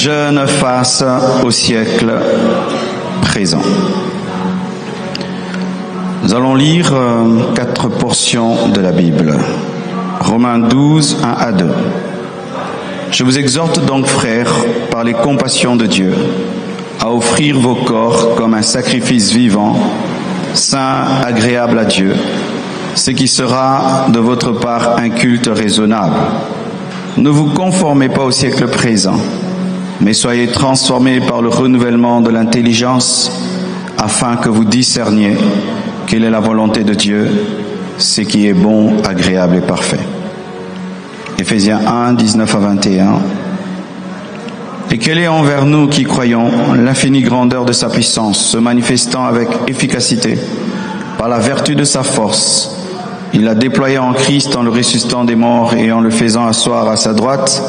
jeune face au siècle présent. Nous allons lire 4 portions de la Bible. Romains 12, 1 à 2. Je vous exhorte donc, frères, par les compassions de Dieu, à offrir vos corps comme un sacrifice vivant, saint, agréable à Dieu, ce qui sera de votre part un culte raisonnable. Ne vous conformez pas au siècle présent, mais soyez transformés par le renouvellement de l'intelligence, afin que vous discerniez quelle est la volonté de Dieu, ce qui est bon, agréable et parfait. Éphésiens 1, 19 à 21. Et quelle est envers nous qui croyons l'infinie grandeur de sa puissance, se manifestant avec efficacité par la vertu de sa force. Il l'a déployé en Christ en le ressuscitant des morts et en le faisant asseoir à sa droite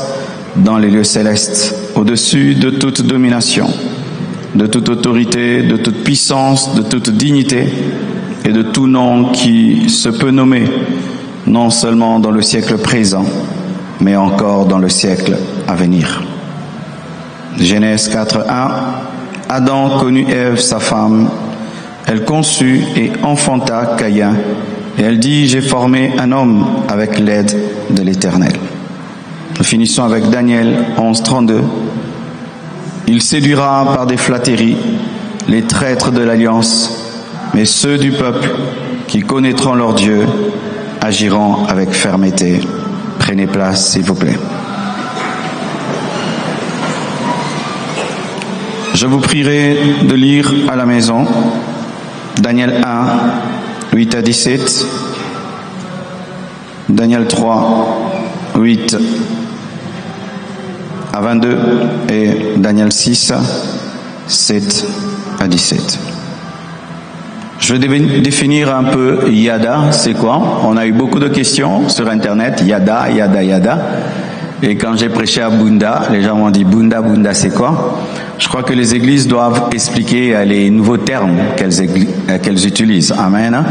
dans les lieux célestes, au-dessus de toute domination, de toute autorité, de toute puissance, de toute dignité et de tout nom qui se peut nommer, non seulement dans le siècle présent, mais encore dans le siècle à venir. Genèse 4, 1. Adam connut Ève, sa femme. Elle conçut et enfanta Caïn. Et elle dit, j'ai formé un homme avec l'aide de l'Éternel. Nous finissons avec Daniel 11, 32. Il séduira par des flatteries les traîtres de l'alliance, mais ceux du peuple qui connaîtront leur Dieu agiront avec fermeté. Prenez place, s'il vous plaît. Je vous prierai de lire à la maison Daniel 1, 8 à 17, Daniel 3, 8 à 22 et Daniel 6, 7 à 17. Je vais définir un peu Yada, c'est quoi? On a eu beaucoup de questions sur Internet, Yada, Yada, Yada. Et quand j'ai prêché à Bunda, les gens m'ont dit Bunda, Bunda, c'est quoi? Je crois que les églises doivent expliquer les nouveaux termes qu'elles utilisent. Amen. Hein?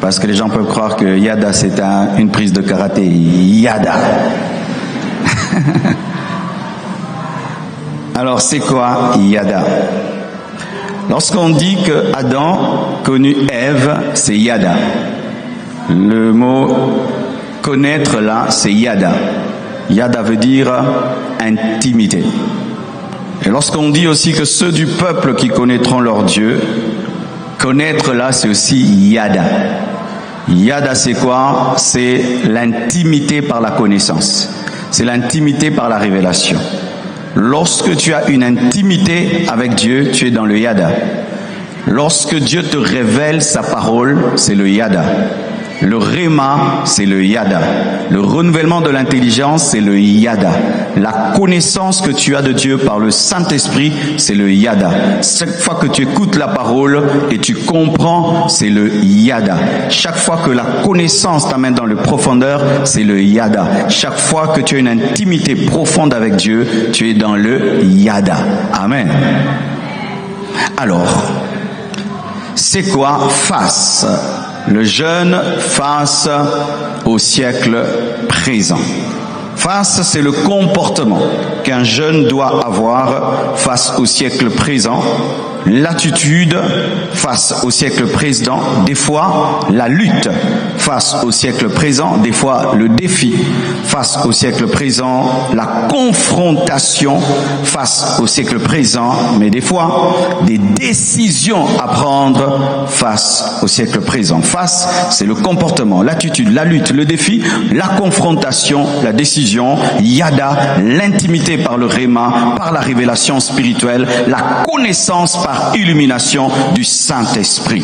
Parce que les gens peuvent croire que Yada, c'est une prise de karaté. Yada. Alors, c'est quoi Yada? Lorsqu'on dit que Adam connut Ève, c'est Yada. Le mot connaître là, c'est Yada. Yada veut dire intimité. Et lorsqu'on dit aussi que ceux du peuple qui connaîtront leur Dieu, connaître là, c'est aussi Yada. Yada, c'est quoi? C'est l'intimité par la connaissance. C'est l'intimité par la révélation. Lorsque tu as une intimité avec Dieu, tu es dans le Yada. Lorsque Dieu te révèle sa parole, c'est le Yada. Le Réma, c'est le Yada. Le renouvellement de l'intelligence, c'est le Yada. La connaissance que tu as de Dieu par le Saint-Esprit, c'est le Yada. Chaque fois que tu écoutes la parole et tu comprends, c'est le Yada. Chaque fois que la connaissance t'amène dans le profondeur, c'est le Yada. Chaque fois que tu as une intimité profonde avec Dieu, tu es dans le Yada. Amen. Alors, c'est quoi face? Le jeune face au siècle présent. Face, c'est le comportement qu'un jeune doit avoir face au siècle présent. L'attitude face au siècle présent, des fois la lutte face au siècle présent, des fois le défi face au siècle présent, la confrontation face au siècle présent, mais des fois des décisions à prendre face au siècle présent. Face, c'est le comportement, l'attitude, la lutte, le défi, la confrontation, la décision, Yada, l'intimité par le Réma, par la révélation spirituelle, la connaissance par illumination du Saint-Esprit.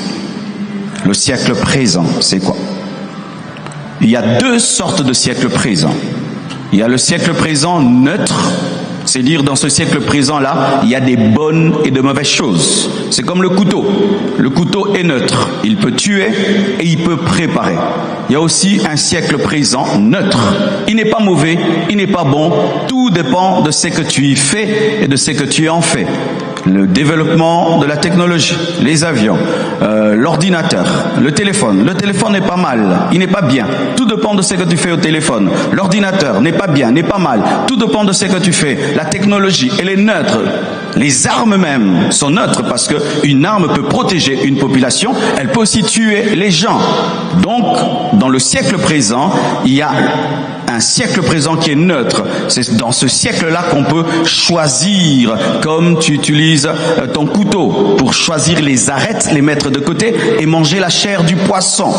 Le siècle présent, c'est quoi? Il y a 2 sortes de siècles présents. Il y a le siècle présent neutre, c'est-à-dire dans ce siècle présent-là, il y a des bonnes et de mauvaises choses. C'est comme le couteau. Le couteau est neutre. Il peut tuer et il peut préparer. Il y a aussi un siècle présent neutre. Il n'est pas mauvais, il n'est pas bon. Tout dépend de ce que tu y fais et de ce que tu en fais. le développement de la technologie, les avions, l'ordinateur, le téléphone. Le téléphone n'est pas mal, il n'est pas bien. Tout dépend de ce que tu fais au téléphone. L'ordinateur n'est pas bien, n'est pas mal. Tout dépend de ce que tu fais. La technologie, elle est neutre. Les armes même sont neutres parce qu'une arme peut protéger une population, elle peut aussi tuer les gens. Donc, dans le siècle présent, il y a un siècle présent qui est neutre. C'est dans ce siècle-là qu'on peut choisir, comme tu utilises ton couteau pour choisir les arêtes, les mettre de côté et manger la chair du poisson.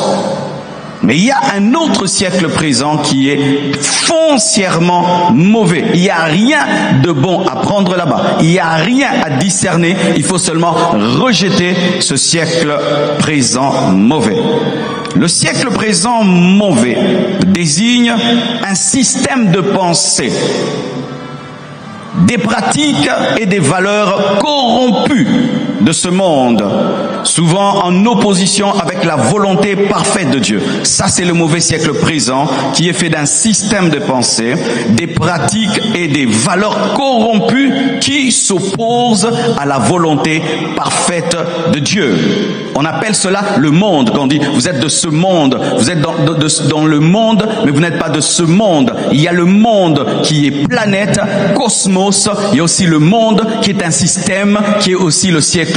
Mais il y a un autre siècle présent qui est foncièrement mauvais. Il n'y a rien de bon à prendre là-bas. Il n'y a rien à discerner. Il faut seulement rejeter ce siècle présent mauvais. Le siècle présent mauvais désigne un système de pensée, des pratiques et des valeurs corrompues de ce monde, souvent en opposition avec la volonté parfaite de Dieu. Ça, c'est le mauvais siècle présent qui est fait d'un système de pensée, des pratiques et des valeurs corrompues qui s'opposent à la volonté parfaite de Dieu. On appelle cela le monde. Quand on dit vous êtes de ce monde, vous êtes dans le monde, mais vous n'êtes pas de ce monde. Il y a le monde qui est planète, cosmos. Il y a aussi le monde qui est un système, qui est aussi le siècle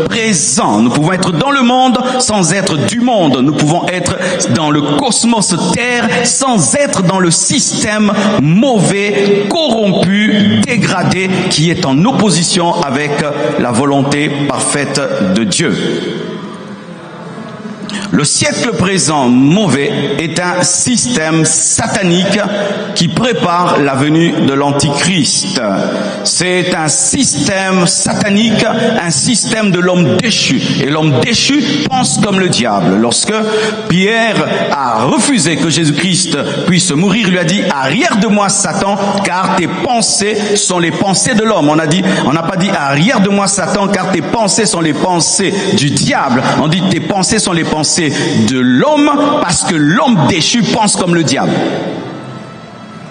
présent. Nous pouvons être dans le monde sans être du monde. Nous pouvons être dans le cosmos terre sans être dans le système mauvais, corrompu, dégradé, qui est en opposition avec la volonté parfaite de Dieu. Le siècle présent mauvais est un système satanique qui prépare la venue de l'Antichrist. C'est un système satanique, un système de l'homme déchu. Et l'homme déchu pense comme le diable. Lorsque Pierre a refusé que Jésus-Christ puisse mourir, il lui a dit « Arrière de moi, Satan, car tes pensées sont les pensées de l'homme. » On n'a pas dit « Arrière de moi, Satan, car tes pensées sont les pensées du diable. » On dit « Tes pensées sont les pensées de l'homme parce que l'homme déchu pense comme le diable. »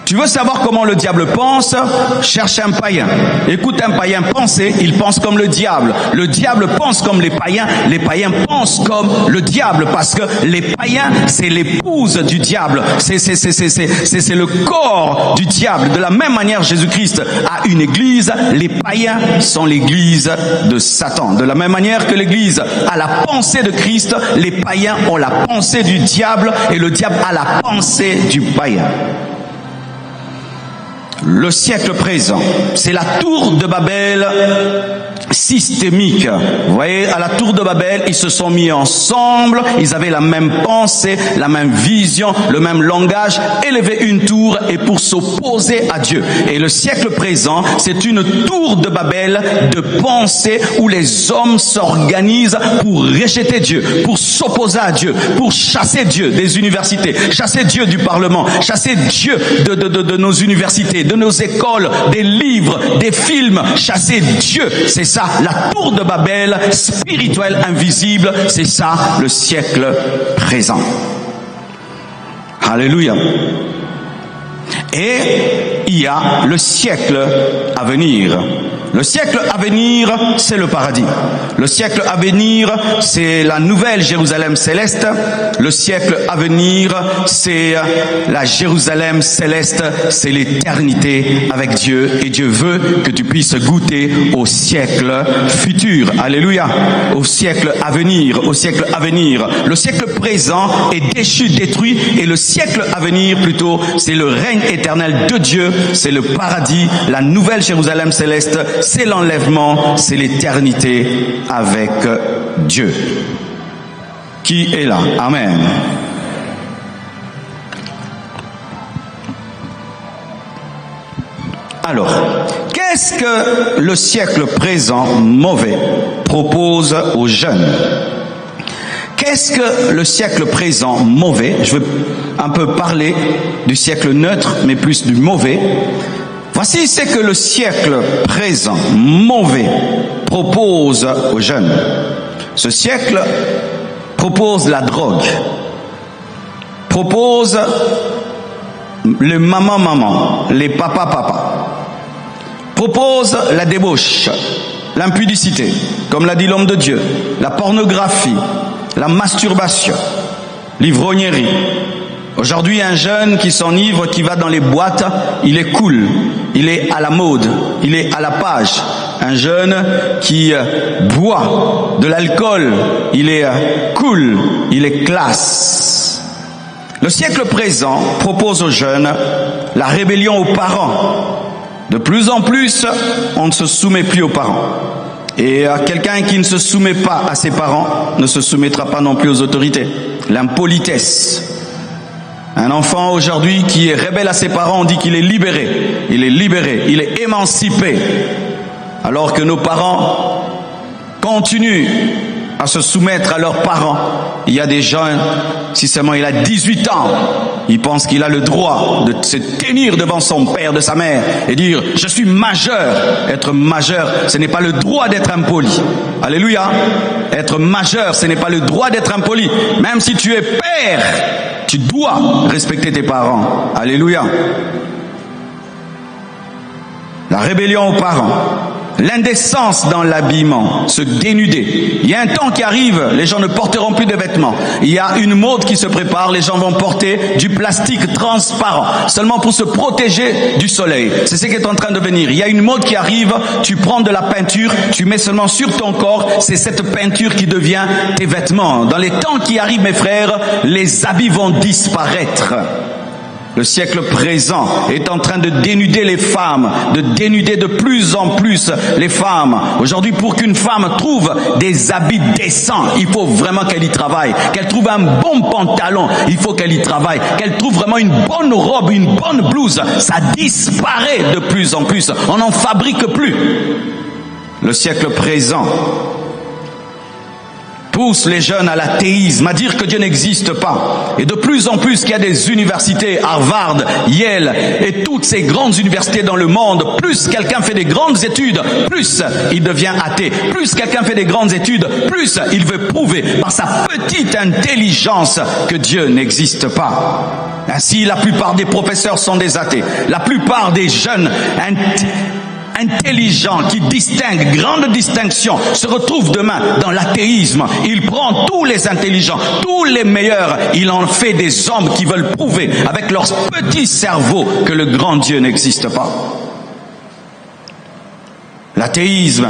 Tu veux savoir comment le diable pense? Cherche un païen. Écoute un païen penser, il pense comme le diable. Le diable pense comme les païens pensent comme le diable parce que les païens, c'est l'épouse du diable. C'est le corps du diable. De la même manière, Jésus-Christ a une église, les païens sont l'église de Satan. De la même manière que l'église a la pensée de Christ, les païens ont la pensée du diable et le diable a la pensée du païen. Le siècle présent, c'est la tour de Babel systémique. Vous voyez, à la tour de Babel, ils se sont mis ensemble, ils avaient la même pensée, la même vision, le même langage, élever une tour et pour s'opposer à Dieu. Et le siècle présent, c'est une tour de Babel de pensée où les hommes s'organisent pour rejeter Dieu, pour s'opposer à Dieu, pour chasser Dieu des universités, chasser Dieu du Parlement, chasser Dieu de nos universités, de nos écoles, des livres, des films, chasser Dieu. C'est ça, la tour de Babel spirituelle invisible, c'est ça le siècle présent. Alléluia. Et il y a le siècle à venir. Le siècle à venir, c'est le paradis. Le siècle à venir, c'est la nouvelle Jérusalem céleste. Le siècle à venir, c'est la Jérusalem céleste, c'est l'éternité avec Dieu. Et Dieu veut que tu puisses goûter au siècle futur. Alléluia. Au siècle à venir, au siècle à venir. Le siècle présent est déchu, détruit. Et le siècle à venir, plutôt, c'est le règne éternel de Dieu. C'est le paradis, la nouvelle Jérusalem céleste. C'est l'enlèvement, c'est l'éternité avec Dieu. Qui est là? Amen. Alors, qu'est-ce que le siècle présent mauvais propose aux jeunes? Qu'est-ce que le siècle présent mauvais, je veux un peu parler du siècle neutre, mais plus du mauvais. Voici ce que le siècle présent mauvais propose aux jeunes. Ce siècle propose la drogue, propose le maman-maman, les papa-papa, propose la débauche, l'impudicité, comme l'a dit l'homme de Dieu, la pornographie, la masturbation, l'ivrognerie. Aujourd'hui, un jeune qui s'enivre, qui va dans les boîtes, il est cool, il est à la mode, il est à la page. Un jeune qui boit de l'alcool, il est cool, il est classe. Le siècle présent propose aux jeunes la rébellion aux parents. De plus en plus, on ne se soumet plus aux parents. Et quelqu'un qui ne se soumet pas à ses parents ne se soumettra pas non plus aux autorités. L'impolitesse. Un enfant aujourd'hui qui est rebelle à ses parents, on dit qu'il est libéré, il est émancipé. Alors que nos parents continuent à se soumettre à leurs parents. Il y a des gens, si seulement il a 18 ans, il pense qu'il a le droit de se tenir devant son père, de sa mère, et dire « je suis majeur ». Être majeur, ce n'est pas le droit d'être impoli. Alléluia. Être majeur, ce n'est pas le droit d'être impoli. Même si tu es père, tu dois respecter tes parents. Alléluia. La rébellion aux parents. L'indécence dans l'habillement, se dénuder. Il y a un temps qui arrive, les gens ne porteront plus de vêtements. Il y a une mode qui se prépare, les gens vont porter du plastique transparent, seulement pour se protéger du soleil. C'est ce qui est en train de venir. Il y a une mode qui arrive, tu prends de la peinture, tu mets seulement sur ton corps, c'est cette peinture qui devient tes vêtements. Dans les temps qui arrivent, mes frères, les habits vont disparaître. Le siècle présent est en train de dénuder les femmes, de dénuder de plus en plus les femmes. Aujourd'hui, pour qu'une femme trouve des habits décents, il faut vraiment qu'elle y travaille. Qu'elle trouve un bon pantalon, il faut qu'elle y travaille. Qu'elle trouve vraiment une bonne robe, une bonne blouse. Ça disparaît de plus en plus. On n'en fabrique plus. Le siècle présent pousse les jeunes à l'athéisme, à dire que Dieu n'existe pas. Et de plus en plus qu'il y a des universités, Harvard, Yale, et toutes ces grandes universités dans le monde, plus quelqu'un fait des grandes études, plus il devient athée. Plus quelqu'un fait des grandes études, plus il veut prouver par sa petite intelligence que Dieu n'existe pas. Ainsi, la plupart des professeurs sont des athées. La plupart des jeunes intelligent, qui distingue, grande distinction, se retrouve demain dans l'athéisme. Il prend tous les intelligents, tous les meilleurs, il en fait des hommes qui veulent prouver avec leur petit cerveau que le grand Dieu n'existe pas. L'athéisme,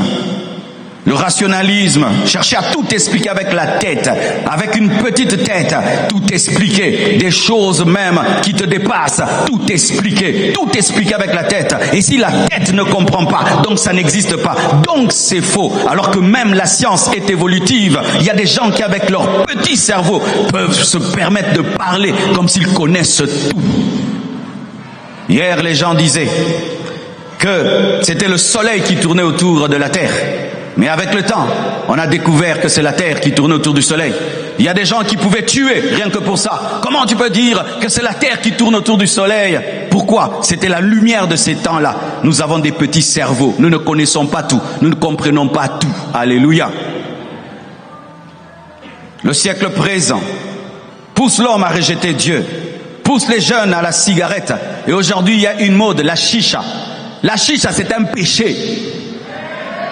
le rationalisme, chercher à tout expliquer avec la tête, avec une petite tête, tout expliquer, des choses même qui te dépassent, tout expliquer avec la tête. Et si la tête ne comprend pas, donc ça n'existe pas, donc c'est faux. Alors que même la science est évolutive, il y a des gens qui avec leur petit cerveau peuvent se permettre de parler comme s'ils connaissent tout. Hier, les gens disaient que c'était le soleil qui tournait autour de la terre. Mais avec le temps, on a découvert que c'est la terre qui tourne autour du soleil. Il y a des gens qui pouvaient tuer rien que pour ça. Comment tu peux dire que c'est la terre qui tourne autour du soleil? Pourquoi? C'était la lumière de ces temps-là. Nous avons des petits cerveaux. Nous ne connaissons pas tout. Nous ne comprenons pas tout. Alléluia. Le siècle présent pousse l'homme à rejeter Dieu, pousse les jeunes à la cigarette. Et aujourd'hui, il y a une mode, la chicha. La chicha, c'est un péché.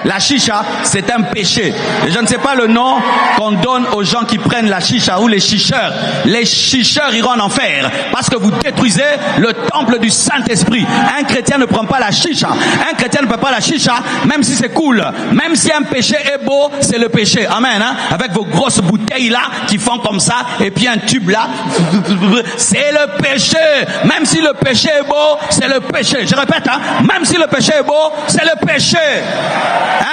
La chicha, c'est un péché. Et je ne sais pas le nom qu'on donne aux gens qui prennent la chicha ou les chicheurs. Les chicheurs iront en enfer parce que vous détruisez le temple du Saint-Esprit. Un chrétien ne prend pas la chicha. Un chrétien ne peut pas la chicha, même si c'est cool. Même si un péché est beau, c'est le péché. Amen. Hein? Avec vos grosses bouteilles là qui font comme ça et puis un tube là. C'est le péché. Même si le péché est beau, c'est le péché. Je répète, hein? Même si le péché est beau, c'est le péché.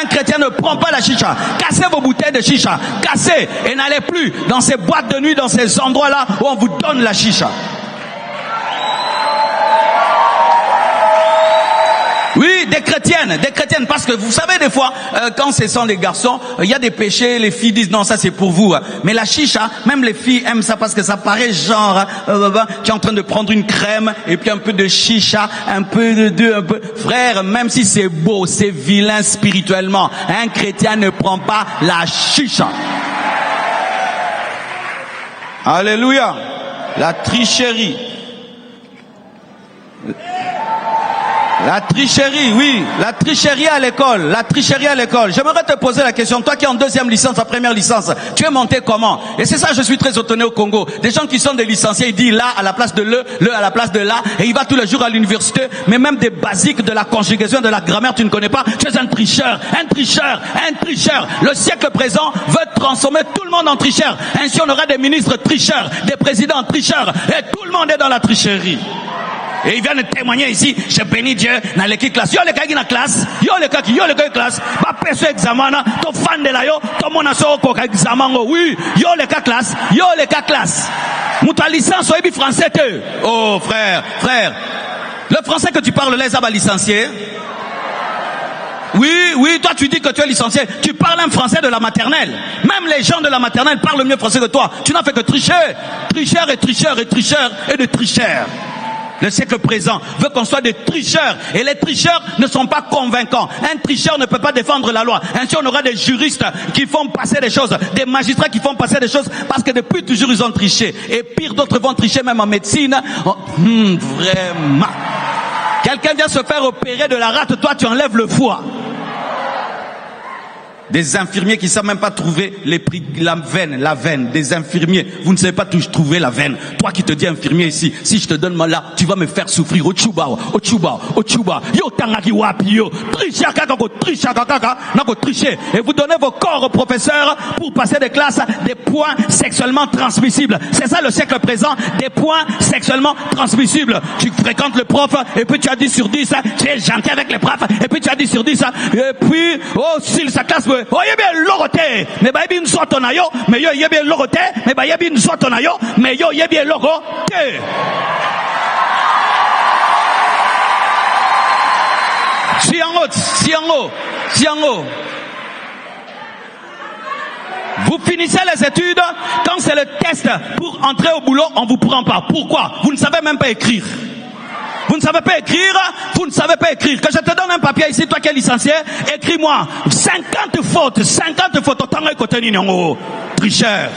Un chrétien ne prend pas la chicha. Cassez vos bouteilles de chicha. Cassez et n'allez plus dans ces boîtes de nuit, dans ces endroits-là où on vous donne la chicha. Oui, des chrétiennes, parce que vous savez des fois, quand ce sont des garçons, il y a des péchés, les filles disent non, ça c'est pour vous. Mais la chicha, même les filles aiment ça parce que ça paraît genre, tu es en train de prendre une crème et puis un peu de chicha, un peu un peu. Frère, même si c'est beau, c'est vilain spirituellement. Un chrétien ne prend pas la chicha. Alléluia. La tricherie. La tricherie, oui. La tricherie à l'école. La tricherie à l'école. J'aimerais te poser la question. Toi qui es en deuxième licence, en première licence, tu es monté comment? Et c'est ça, je suis très étonné au Congo. Des gens qui sont des licenciés, ils disent là à la place de le à la place de là. Et il va tous les jours à l'université. Mais même des basiques de la conjugation, de la grammaire, tu ne connais pas. Tu es un tricheur. Un tricheur. Un tricheur. Le siècle présent veut transformer tout le monde en tricheur. Ainsi, on aura des ministres tricheurs, des présidents tricheurs. Et tout le monde est dans la tricherie. Et ils viennent témoigner ici, je bénis Dieu, dans l'équipe classe. Yo les gars qui dans la classe, yo les gars qui classe, bah perso examen, to fan de la yo, to mon asso ko examen, oui, yo les gars classe, yo les gars classe. Mouta licence, oebi français te. Oh frère, le français que tu parles là, ça va licencier. Oui, toi tu dis que tu es licencié, tu parles un français de la maternelle. Même les gens de la maternelle parlent mieux français que toi. Tu n'as fait que tricher, tricheur et tricheur et tricheur et de tricheur. Le siècle présent veut qu'on soit des tricheurs. Et les tricheurs ne sont pas convaincants. Un tricheur ne peut pas défendre la loi. Ainsi, on aura des juristes qui font passer des choses, des magistrats qui font passer des choses parce que depuis toujours, ils ont triché. Et pire, d'autres vont tricher même en médecine. Vraiment. Quelqu'un vient se faire opérer de la rate, toi, tu enlèves le foie. Des infirmiers qui ne savent même pas trouver la veine, des infirmiers. Vous ne savez pas trouver la veine. Toi qui te dis infirmier ici, si je te donne mal là, tu vas me faire souffrir. Yo tangaki wapi yo. Tricher. Et vous donnez vos corps aux professeurs pour passer des classes, des points sexuellement transmissibles. C'est ça le siècle présent, des points sexuellement transmissibles. Tu fréquentes le prof, et puis tu as 10 sur 10, tu es gentil avec les profs, et puis tu as 10 sur 10, et puis, si sa classe, oh yebe lorote mais ba yebi nso to na yo mais yo yebe lorote mais ba yebi nso to na yo mais yo yebi lorote. Siango. Vous finissez les études, quand c'est le test pour entrer au boulot, on vous prend pas. Pourquoi? Vous ne savez même pas écrire. Vous ne savez pas écrire. Que je te donne un papier ici, toi qui es licencié, écris-moi 50 fautes. Autant que côté n'inongo. Tricheur.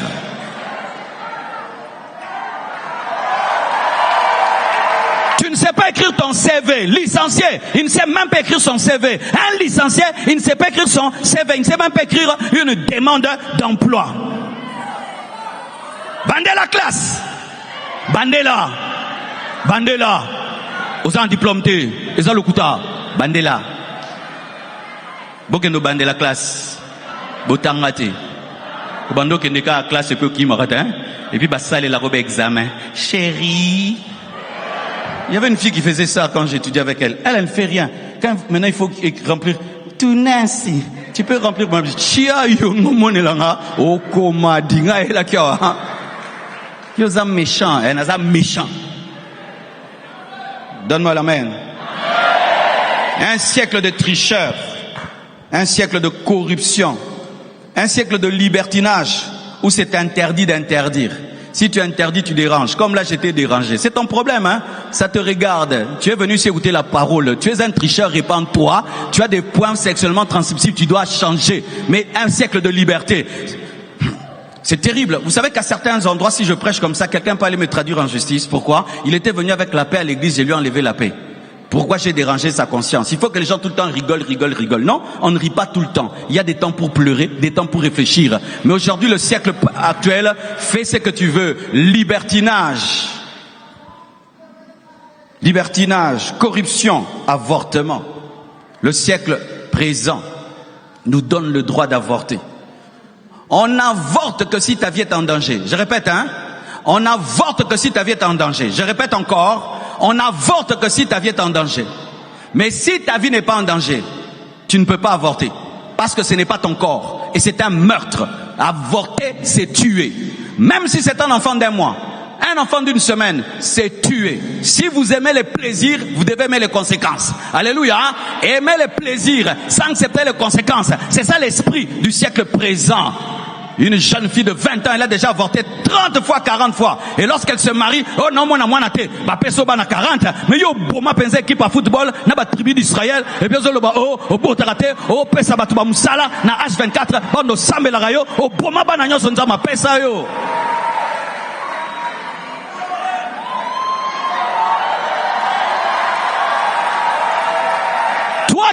Tu ne sais pas écrire ton CV. Licencié, il ne sait même pas écrire son CV. Un licencié, il ne sait pas écrire son CV. Il ne sait même pas écrire une demande d'emploi. Bandez la classe. Bandela. Aux en diplôme T, les en lokuta, bandela. Bokendo bandela classe, botangate. Bando kendeka classe peu qui m'arrête, et puis bassale la robe examen. Chérie. Il y avait une fille qui faisait ça quand j'étudiais avec elle. Elle ne fait rien. Maintenant il faut remplir tout Nancy. Tu peux remplir ma vie. Chia yo monelanga, o koma dinga ela kia. Yo za méchant, elle n'a méchant. Donne-moi la main. Un siècle de tricheurs, un siècle de corruption, un siècle de libertinage où c'est interdit d'interdire. Si tu interdis, tu déranges. Comme là, j'étais dérangé. C'est ton problème, hein? Ça te regarde. Tu es venu ici écouter la parole. Tu es un tricheur, répands-toi. Tu as des points sexuellement transmissibles, tu dois changer. Mais un siècle de liberté. C'est terrible. Vous savez qu'à certains endroits, si je prêche comme ça, quelqu'un peut aller me traduire en justice. Pourquoi? Il était venu avec la paix à l'église, j'ai lui enlevé la paix. Pourquoi j'ai dérangé sa conscience? Il faut que les gens tout le temps rigolent. Non, on ne rit pas tout le temps. Il y a des temps pour pleurer, des temps pour réfléchir. Mais aujourd'hui, le siècle actuel fait ce que tu veux. Libertinage, corruption, avortement. Le siècle présent nous donne le droit d'avorter. On n'avorte que si ta vie est en danger. Je répète, on n'avorte que si ta vie est en danger. Je répète encore, on n'avorte que si ta vie est en danger. Mais si ta vie n'est pas en danger, tu ne peux pas avorter. Parce que ce n'est pas ton corps. Et c'est un meurtre. Avorter, c'est tuer. Même si c'est un enfant d'1 mois. Un enfant d'1 semaine, c'est tuer. Si vous aimez les plaisirs, vous devez aimer les conséquences. Alléluia. Aimer les plaisirs sans accepter les conséquences. C'est ça l'esprit du siècle présent. Une jeune fille de 20 ans, elle a déjà avorté 30 fois, 40 fois. Et lorsqu'elle se marie, oh non, moi, na te, ba peso ba na 40. Mais yo, boma penze équipe à football, na ba tribu d'Israël. Et bien, zo ba, oh, botarate, oh, pesa ba tuba musala, na H24, bando sambe la rayo, oh, boma ba na nyo sonza ma pesa yo.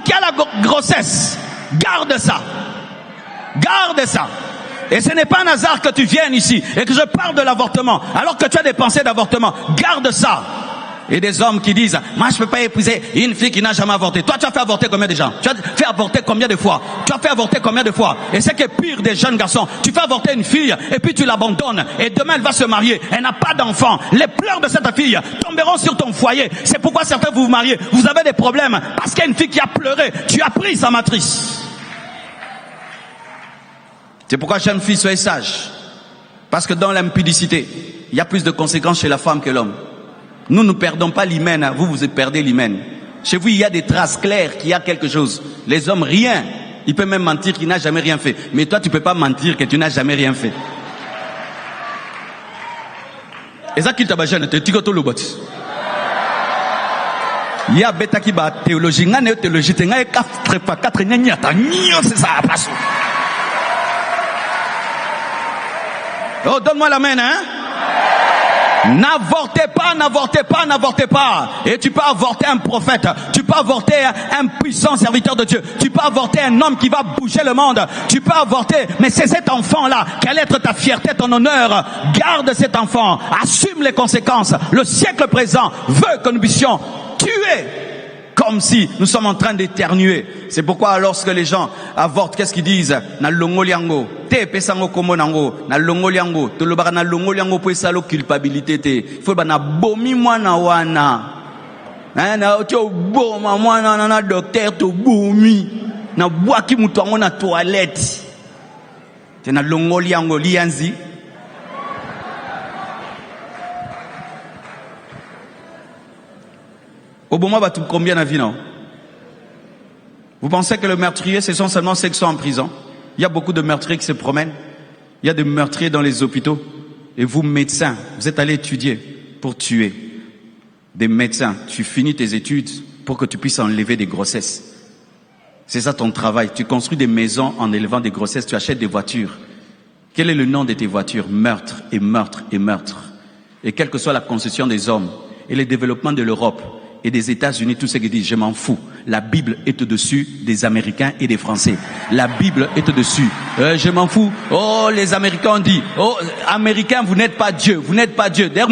qui a la grossesse, garde ça. Garde ça. Et ce n'est pas un hasard que tu viennes ici et que je parle de l'avortement alors que tu as des pensées d'avortement. Garde ça. Et des hommes qui disent, moi je peux pas épouser une fille qui n'a jamais avorté. Toi tu as fait avorter combien de gens? Tu as fait avorter combien de fois? Tu as fait avorter combien de fois? Et ce qui est pire des jeunes garçons, tu fais avorter une fille et puis tu l'abandonnes et demain elle va se marier, elle n'a pas d'enfant. Les pleurs de cette fille tomberont sur ton foyer. C'est pourquoi certains vous mariez, vous avez des problèmes parce qu'il y a une fille qui a pleuré, tu as pris sa matrice. C'est pourquoi jeune fille, soyez sage. Parce que dans l'impudicité, il y a plus de conséquences chez la femme que l'homme. Nous ne perdons pas l'hymen, vous perdez l'hymen. Chez vous, il y a des traces claires qu'il y a quelque chose. Les hommes, rien. Il peut même mentir qu'il n'a jamais rien fait. Mais toi, tu ne peux pas mentir que tu n'as jamais rien fait. Et ça, qui t'a jeune, tu as tout le bot. Il y a bêta qui bat théologie, théologie, c'est ça, passe. Oh, donne-moi la main, hein? N'avortez pas, n'avortez pas, n'avortez pas. Et tu peux avorter un prophète, tu peux avorter un puissant serviteur de Dieu, tu peux avorter un homme qui va bouger le monde, tu peux avorter, mais c'est cet enfant-là, quelle être ta fierté, ton honneur. Garde cet enfant, assume les conséquences. Le siècle présent veut que nous puissions tuer comme si nous sommes en train d'éternuer. C'est pourquoi lorsque les gens avortent, qu'est-ce qu'ils disent? Na longoliango, te pesango komonango, na longoliango, to lobara na longoliango po esalo culpabilité te. Faut ba na bomi mwana wana. Na to boma mwana na docteur to bomi. Na bwaki mutu ngo na toilette. Te na longoliango lianzi. Au bon moment, combien de vie, non? Vous pensez que le meurtrier, ce sont seulement ceux qui sont en prison? Il y a beaucoup de meurtriers qui se promènent. Il y a des meurtriers dans les hôpitaux. Et vous, médecins, vous êtes allés étudier pour tuer. Des médecins, tu finis tes études pour que tu puisses enlever des grossesses. C'est ça ton travail. Tu construis des maisons en élevant des grossesses, tu achètes des voitures. Quel est le nom de tes voitures? Meurtre et meurtre et meurtre. Et quelle que soit la concession des hommes et le développement de l'Europe et des États-Unis, tout ce qui dit, je m'en fous. La Bible est au-dessus des Américains et des Français. La Bible est au-dessus. Je m'en fous. Oh, les Américains ont dit, oh, Américains, vous n'êtes pas Dieu. Vous n'êtes pas Dieu. D'ailleurs,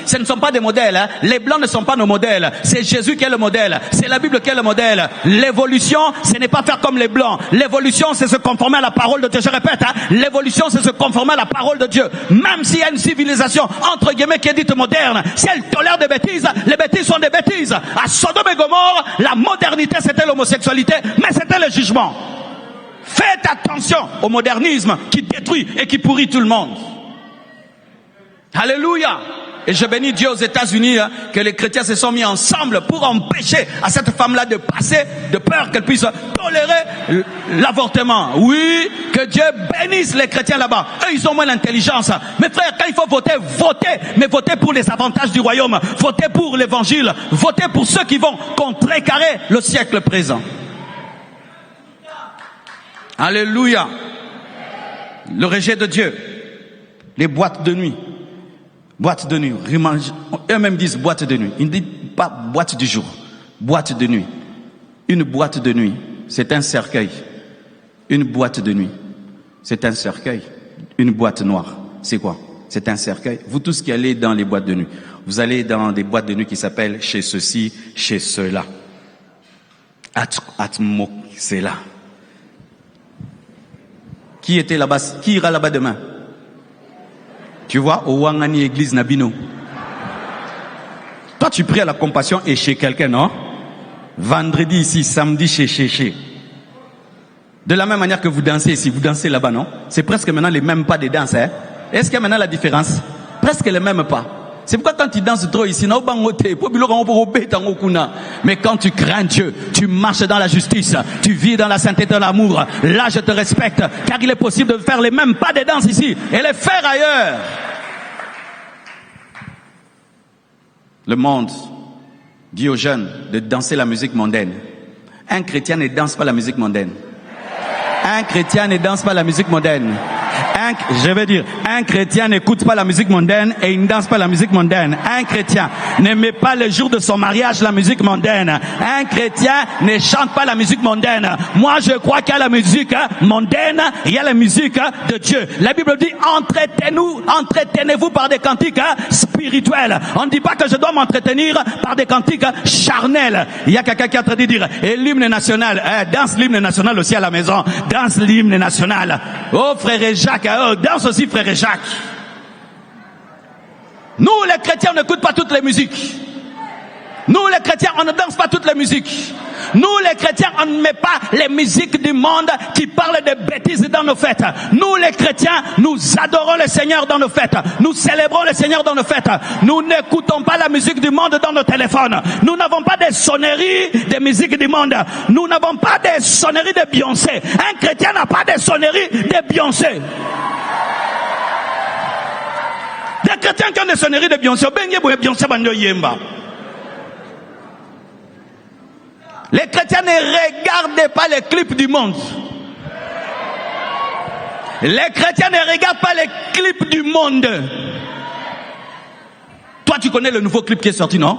ce ne sont pas des modèles. Hein. Les Blancs ne sont pas nos modèles. C'est Jésus qui est le modèle. C'est la Bible qui est le modèle. L'évolution, ce n'est pas faire comme les Blancs. L'évolution, c'est se conformer à la parole de Dieu. Je répète, hein, l'évolution, c'est se conformer à la parole de Dieu. Même s'il y a une civilisation, entre guillemets, qui est dite moderne, si elle tolère des bêtises, les bêtises sont des bêtises. À Sodome et Gomorrhe, la modernité c'était l'homosexualité, mais c'était le jugement. Faites attention au modernisme qui détruit et qui pourrit tout le monde. Alléluia. Et je bénis Dieu aux États-Unis hein, que les chrétiens se sont mis ensemble pour empêcher à cette femme-là de passer, de peur qu'elle puisse tolérer l'avortement. Oui, que Dieu bénisse les chrétiens là-bas. Eux, ils ont moins d'intelligence. Mais frère, quand il faut voter, votez. Mais votez pour les avantages du royaume. Votez pour l'évangile. Votez pour ceux qui vont contrecarrer le siècle présent. Alléluia. Le rejet de Dieu. Les boîtes de nuit. Boîte de nuit, eux-mêmes disent boîte de nuit. Ils ne disent pas boîte du jour, boîte de nuit. Une boîte de nuit, c'est un cercueil. Une boîte de nuit, c'est un cercueil. Une boîte noire, c'est quoi? C'est un cercueil. Vous tous qui allez dans les boîtes de nuit, vous allez dans des boîtes de nuit qui s'appellent chez ceci, chez cela. Atmo, c'est là. Qui était là-bas? Qui ira là-bas demain? Tu vois, au Wangani église Nabino. Toi, tu pries à la compassion et chez quelqu'un, non? Vendredi ici, samedi chez. De la même manière que vous dansez ici, vous dansez là-bas, non? C'est presque maintenant les mêmes pas de danse, hein? Est-ce qu'il y a maintenant la différence? Presque les mêmes pas. C'est pourquoi quand tu danses trop ici, mais quand tu crains Dieu, tu marches dans la justice, tu vis dans la sainteté de l'amour, là je te respecte, car il est possible de faire les mêmes pas de danse ici et les faire ailleurs. Le monde dit aux jeunes de danser la musique mondaine. Un chrétien ne danse pas la musique mondaine. Un chrétien ne danse pas la musique mondaine. Je vais dire, un chrétien n'écoute pas la musique mondaine et il ne danse pas la musique mondaine. Un chrétien n'aimait pas le jour de son mariage la musique mondaine. Un chrétien ne chante pas la musique mondaine. Moi, je crois qu'il y a la musique mondaine, il y a la musique de Dieu. La Bible dit, entretenez-vous par des cantiques spirituels. On ne dit pas que je dois m'entretenir par des cantiques charnels. Il y a quelqu'un qui est en train de dire, et l'hymne national, danse l'hymne national aussi à la maison. Danse l'hymne national. Oh frère Jacques, oh, danse aussi frère Jacques. Nous les chrétiens on n'écoute pas toutes les musiques. Nous les chrétiens on ne danse pas toutes les musiques. Nous les chrétiens on ne met pas les musiques du monde qui parlent de bêtises dans nos fêtes. Nous les chrétiens nous adorons le Seigneur dans nos fêtes. Nous célébrons le Seigneur dans nos fêtes. Nous n'écoutons pas la musique du monde dans nos téléphones. Nous n'avons pas des sonneries de musique du monde. Nous n'avons pas des sonneries de Beyoncé. Un chrétien n'a pas des sonneries de Beyoncé. Des chrétiens qui ont des sonneries de Beyoncé. Les chrétiens ne regardent pas les clips du monde. Les chrétiens ne regardent pas les clips du monde. Toi, tu connais le nouveau clip qui est sorti, non?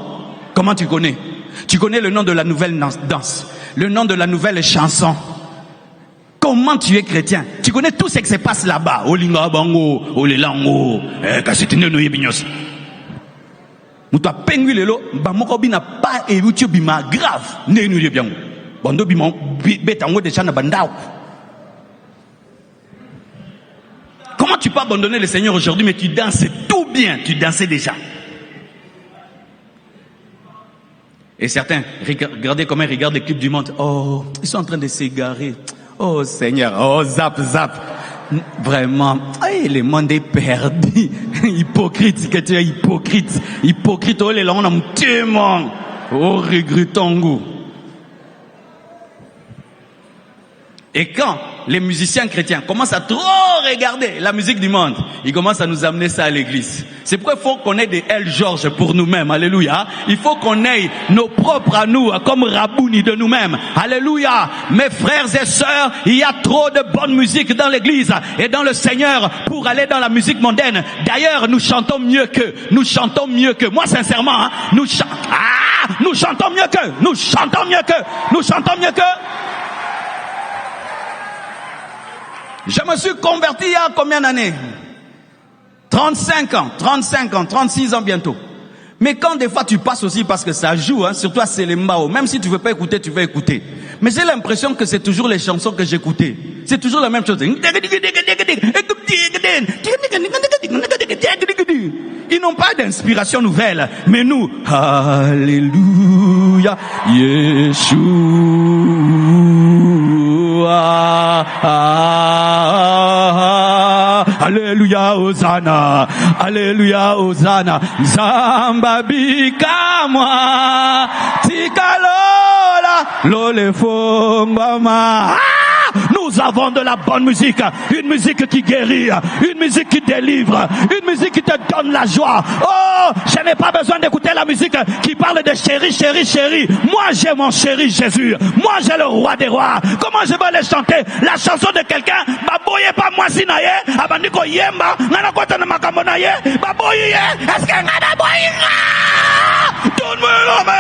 Comment tu connais? Tu connais le nom de la nouvelle danse, le nom de la nouvelle chanson. Comment tu es chrétien? Tu connais tout ce qui se passe là-bas. Olinga bango, olelango, kasetine no yebinyos. Muta pengui lelo, ba moko bina pa e YouTube bima grave. Ne nous bien. Bando bima betango de chana bandao. Comment tu peux abandonner le Seigneur aujourd'hui mais tu danses tout bien, tu dansais déjà. Et certains, regardez comment ils regardent les clips du monde. Oh, ils sont en train de s'égarer. Oh Seigneur, oh zap zap. Vraiment, le monde est perdu. Hypocrite, que tu es hypocrite. Hypocrite, oh les là on a tellement. Oh regrettongo. Et quand les musiciens chrétiens commencent à trop regarder la musique du monde, ils commencent à nous amener ça à l'église. C'est pourquoi il faut qu'on ait des L. Georges pour nous-mêmes. Alléluia. Il faut qu'on ait nos propres à nous, comme Rabouni de nous-mêmes. Alléluia. Mes frères et sœurs, il y a trop de bonne musique dans l'église et dans le Seigneur pour aller dans la musique mondaine. D'ailleurs, nous chantons mieux qu'eux. Nous chantons mieux qu'eux. Moi, sincèrement, nous chantons mieux qu'eux. Nous chantons mieux qu'eux. Nous chantons mieux qu'eux. Je me suis converti il y a combien d'années? 35 ans, 36 ans bientôt. Mais quand des fois tu passes aussi parce que ça joue, surtout à Selembao, même si tu veux pas écouter, tu vas écouter. Mais j'ai l'impression que c'est toujours les chansons que j'écoutais. C'est toujours la même chose. Ils n'ont pas d'inspiration nouvelle. Mais nous, Alléluia, Yeshua, Alléluia, Hosanna, Alléluia, Hosanna, Zambabika moi, Tikalola, Lolefongama. Nous avons de la bonne musique, une musique qui guérit, une musique qui délivre, une musique qui te donne la joie. Oh, je n'ai pas besoin d'écouter la musique qui parle de chéri, chéri, chéri. Moi, j'ai mon chéri Jésus. Moi, j'ai le roi des rois. Comment je vais aller chanter la chanson de quelqu'un? Baboye pas moi si naye, abandiko yemba, ngana kota na makambo naye, baboye, est-ce que ngana boye? Donne-moi l'homme.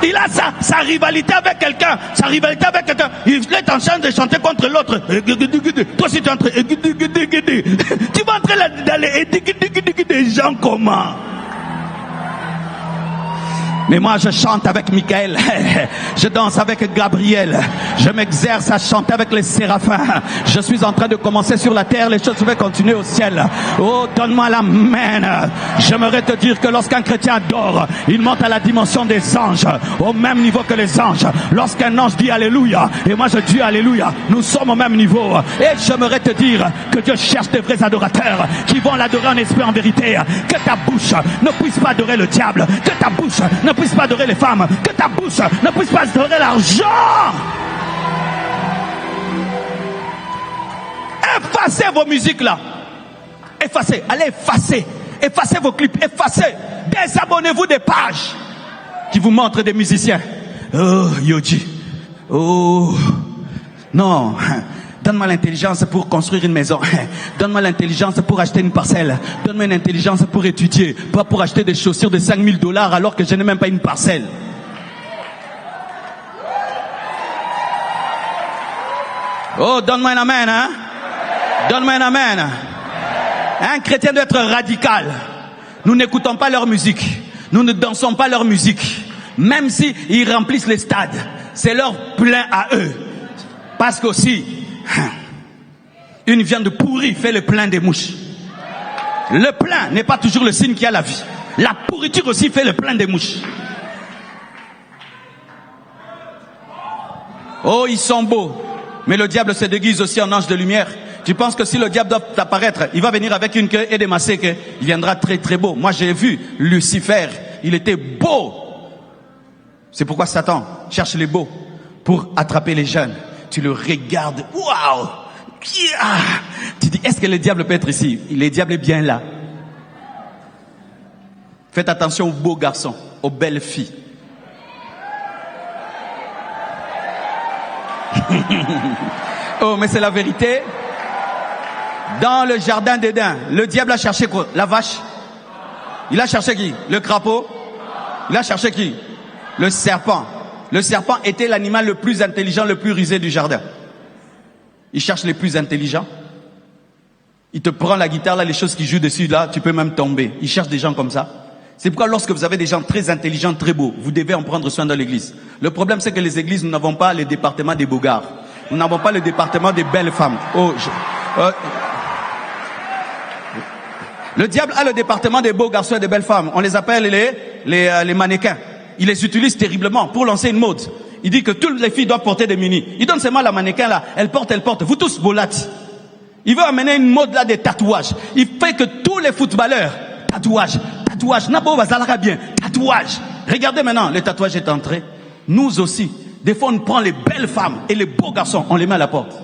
Il a sa rivalité avec quelqu'un. Il est en train de chanter contre l'autre. Toi, si tu es en train tu vas entrer dans les des gens comment? Mais moi je chante avec Michael, je danse avec Gabriel, je m'exerce à chanter avec les séraphins. Je suis en train de commencer sur la terre, les choses vont continuer au ciel. Oh, donne-moi la main. J'aimerais te dire que lorsqu'un chrétien adore, il monte à la dimension des anges, au même niveau que les anges. Lorsqu'un ange dit Alléluia, et moi je dis Alléluia, nous sommes au même niveau. Et j'aimerais te dire que Dieu cherche des vrais adorateurs qui vont l'adorer en esprit, en vérité. Que ta bouche ne puisse pas adorer le diable, que ta bouche ne puisse pas adorer les femmes, que ta bouche ne puisse pas adorer l'argent. Effacez vos musiques là. Effacez, allez effacer. Effacez vos clips, effacez. Désabonnez-vous des pages qui vous montrent des musiciens. Oh, Yoji. Oh, non. Donne-moi l'intelligence pour construire une maison. Donne-moi l'intelligence pour acheter une parcelle. Donne-moi une intelligence pour étudier. Pas pour acheter des chaussures de $5,000 alors que je n'ai même pas une parcelle. Oh, donne-moi un amen, hein? Donne-moi un amen. Un chrétien doit être radical. Nous n'écoutons pas leur musique. Nous ne dansons pas leur musique. Même si ils remplissent les stades. C'est leur plein à eux. Parce qu'aussi, une viande pourrie fait le plein des mouches. Le plein n'est pas toujours le signe qu'il y a la vie. La pourriture aussi fait le plein des mouches. Oh, ils sont beaux. Mais le diable se déguise aussi en ange de lumière. Tu penses que si le diable doit apparaître, il va venir avec une queue et des masséques, il viendra très très beau. Moi j'ai vu Lucifer, il était beau. C'est pourquoi Satan cherche les beaux pour attraper les jeunes. Tu le regardes, waouh! Tu dis, est-ce que le diable peut être ici? Le diable est bien là. Faites attention aux beaux garçons, aux belles filles. Oh, mais c'est la vérité. Dans le jardin d'Éden, le diable a cherché quoi? La vache. Il a cherché qui? Le crapaud. Il a cherché qui? Le serpent. Le serpent était l'animal le plus intelligent, le plus rusé du jardin. Il cherche les plus intelligents. Il te prend la guitare, là, les choses qui jouent dessus, là, tu peux même tomber. Il cherche des gens comme ça. C'est pourquoi lorsque vous avez des gens très intelligents, très beaux, vous devez en prendre soin dans l'église. Le problème, c'est que les églises, nous n'avons pas le département des beaux gars. Nous n'avons pas le département des belles femmes. Oh, le diable a le département des beaux garçons et des belles femmes. On les appelle les mannequins. Il les utilise terriblement pour lancer une mode. Il dit que toutes les filles doivent porter des mini. Il donne seulement la mannequin là. Elle porte. Vous tous volati. Il veut amener une mode là des tatouages. Il fait que tous les footballeurs, tatouages. Nabo bazalaka bien. Tatouage. Regardez maintenant, le tatouage est entré. Nous aussi. Des fois, on prend les belles femmes et les beaux garçons, on les met à la porte.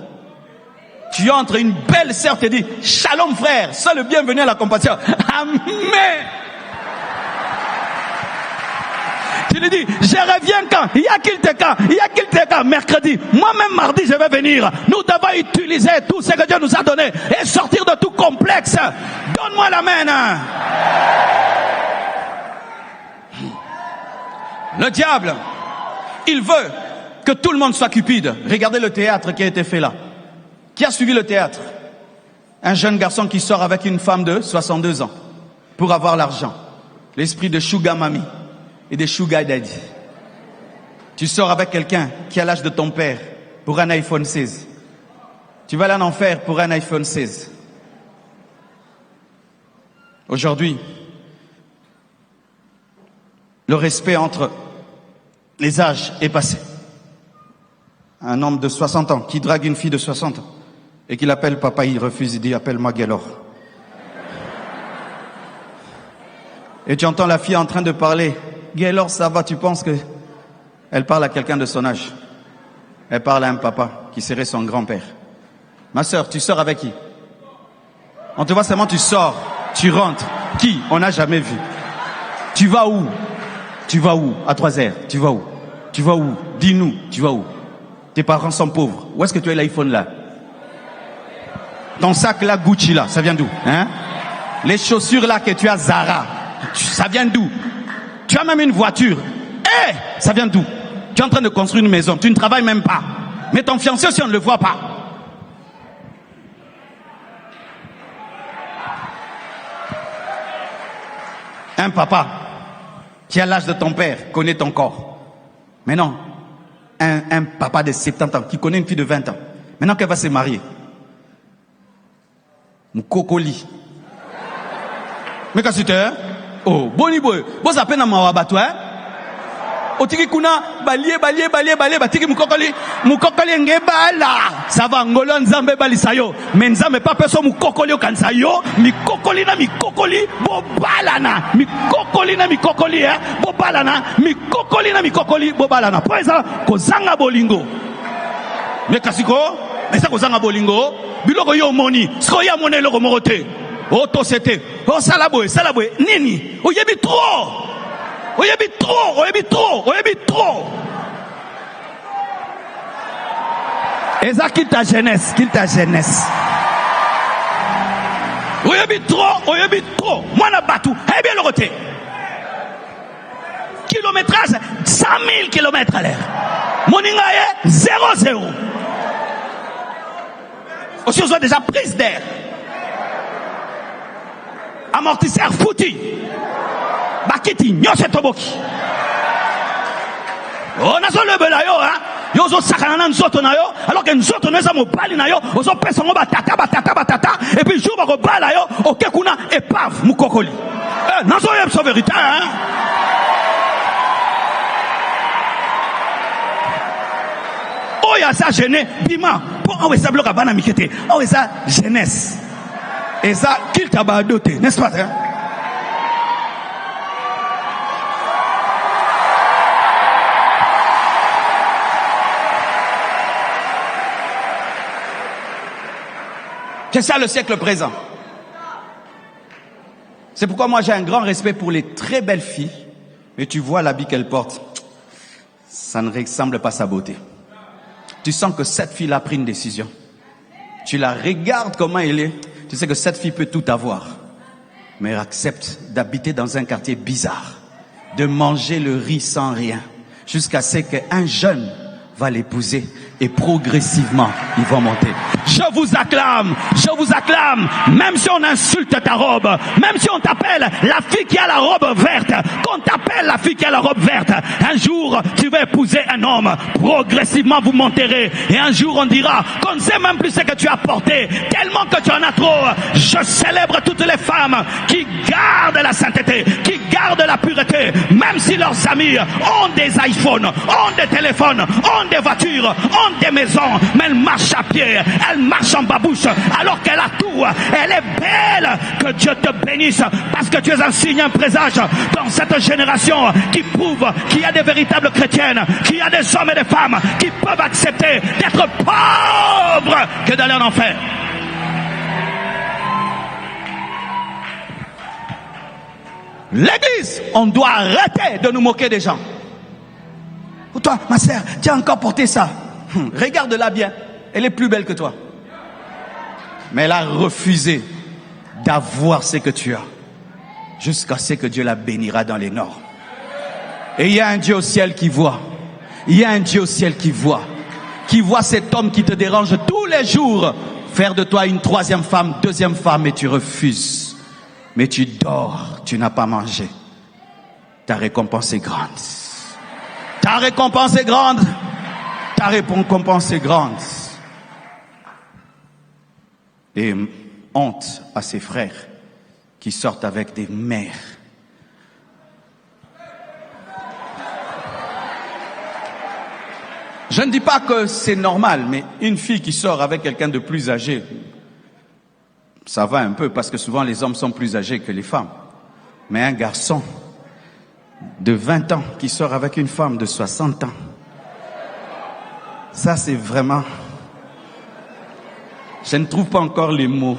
Tu entres, une belle sœur te dit, shalom frère, sois le bienvenu à la compassion. Amen. Tu lui dis, je reviens quand? Il y a qu'il te quand? Mercredi. Moi-même mardi, je vais venir. Nous devons utiliser tout ce que Dieu nous a donné et sortir de tout complexe. Donne-moi la main. Le diable, il veut que tout le monde soit cupide. Regardez le théâtre qui a été fait là. Qui a suivi le théâtre? Un jeune garçon qui sort avec une femme de 62 ans pour avoir l'argent. L'esprit de sugar mommy et de sugar daddy. Tu sors avec quelqu'un qui a l'âge de ton père pour un iPhone 16. Tu vas aller en enfer pour un iPhone 16. Aujourd'hui, le respect entre les âges est passé. Un homme de 60 ans qui drague une fille de 60 ans et qui l'appelle papa, il refuse, il dit appelle-moi Gaylor. Et tu entends la fille en train de parler. Gaylor, ça va, tu penses que elle parle à quelqu'un de son âge? Elle parle à un papa qui serait son grand-père. Ma sœur, tu sors avec qui? On te voit seulement, tu sors, tu rentres. Qui? On n'a jamais vu. Tu vas où? Tu vas où? À 3h, tu vas où? Tu vas où? Dis-nous, tu vas où? Tes parents sont pauvres. Où est-ce que tu as l'iPhone là? Ton sac là, Gucci là, ça vient d'où? Hein? Les chaussures là que tu as, Zara, ça vient d'où? Tu as même une voiture. Ça vient d'où? Tu es en train de construire une maison, tu ne travailles même pas. Mais ton fiancé aussi, on ne le voit pas. Un papa qui a l'âge de ton père connaît ton corps. Mais non, un papa de 70 ans qui connaît une fille de 20 ans. Maintenant qu'elle va se marier. Mukokoli. Mais qu'est-ce que c'est? Oh, boni boy. Vous appelez na mawabato, hein? Otiki kuna, balie, batiki mukokoli ngebala. Ça va, ngolo nzambe balisayo. Mais nzambe pas personne mukokoli o kansayo. Mikokoli, bobalana. Mikokoli, hein? Bobalana. Mikokoli, bobalana. Pour ça, kozanga bolingo. Mais kasiko, mais ça kozanga bolingo. Biloko yo moni, skoya mone loko morote. Oh to c'était. Oh salaboy. Nini? Oyebi trop. Et ça quitte ta jeunesse, Oyebi trop. Moi na batu, eh bien le côté. Kilométrage 100 000 km à l'heure. Moninga est 0-0. Aussi on a déjà prise d'air. Amortisseur foutu. Bakiti, nyose toboki. On a son level là yo, hein. Yo zo sakana nzoto na yo, alors que nzoto no eza mobali na yo, ozo pesa ngo batata, et puis jour ba ko bala yo, oke kuna épave mukokoli. Nazo yeb so vérité, hein. Oya sa gêné, bima, pour on esa bloka bana mikete, on esa jeunesse. Et ça qu'il t'a doté, n'est-ce pas, hein? C'est ça le siècle présent. C'est pourquoi moi j'ai un grand respect pour les très belles filles. Mais tu vois l'habit qu'elle porte, ça ne ressemble pas à sa beauté. Tu sens que cette fille a pris une décision. Tu la regardes comment elle est. Tu sais que cette fille peut tout avoir. Mais elle accepte d'habiter dans un quartier bizarre. De manger le riz sans rien. Jusqu'à ce qu'un jeune va l'épouser. Et progressivement, ils vont monter. Je vous acclame, même si on insulte ta robe, même si on t'appelle la fille qui a la robe verte, qu'on t'appelle la fille qui a la robe verte, un jour, tu vas épouser un homme, progressivement vous monterez, et un jour on dira qu'on ne sait même plus ce que tu as porté, tellement que tu en as trop. Je célèbre toutes les femmes qui gardent la sainteté, qui gardent la pureté, même si leurs amis ont des iPhones, ont des téléphones, ont des voitures, ont des maisons, mais elles marchent à pied, elles marchent en babouche, alors qu'elle a tout, elle est belle. Que Dieu te bénisse, parce que tu es un signe, un présage dans cette génération qui prouve qu'il y a des véritables chrétiennes, qu'il y a des hommes et des femmes qui peuvent accepter d'être pauvres que d'aller en enfer. L'église, on doit arrêter de nous moquer des gens. Ou toi, ma sœur, tu as encore porté ça. Regarde-la bien, elle est plus belle que toi. Mais elle a refusé d'avoir ce que tu as, jusqu'à ce que Dieu la bénira dans les nords. Et il y a un Dieu au ciel qui voit. Il y a un Dieu au ciel qui voit cet homme qui te dérange tous les jours, faire de toi une troisième femme, deuxième femme, et tu refuses. Mais tu dors, tu n'as pas mangé. Ta récompense est grande. Ta récompense est grande. Ta récompense est grande. Et honte à ses frères qui sortent avec des mères. Je ne dis pas que c'est normal, mais une fille qui sort avec quelqu'un de plus âgé, ça va un peu, parce que souvent les hommes sont plus âgés que les femmes. Mais un garçon de 20 ans qui sort avec une femme de 60 ans, ça c'est vraiment... Je ne trouve pas encore les mots.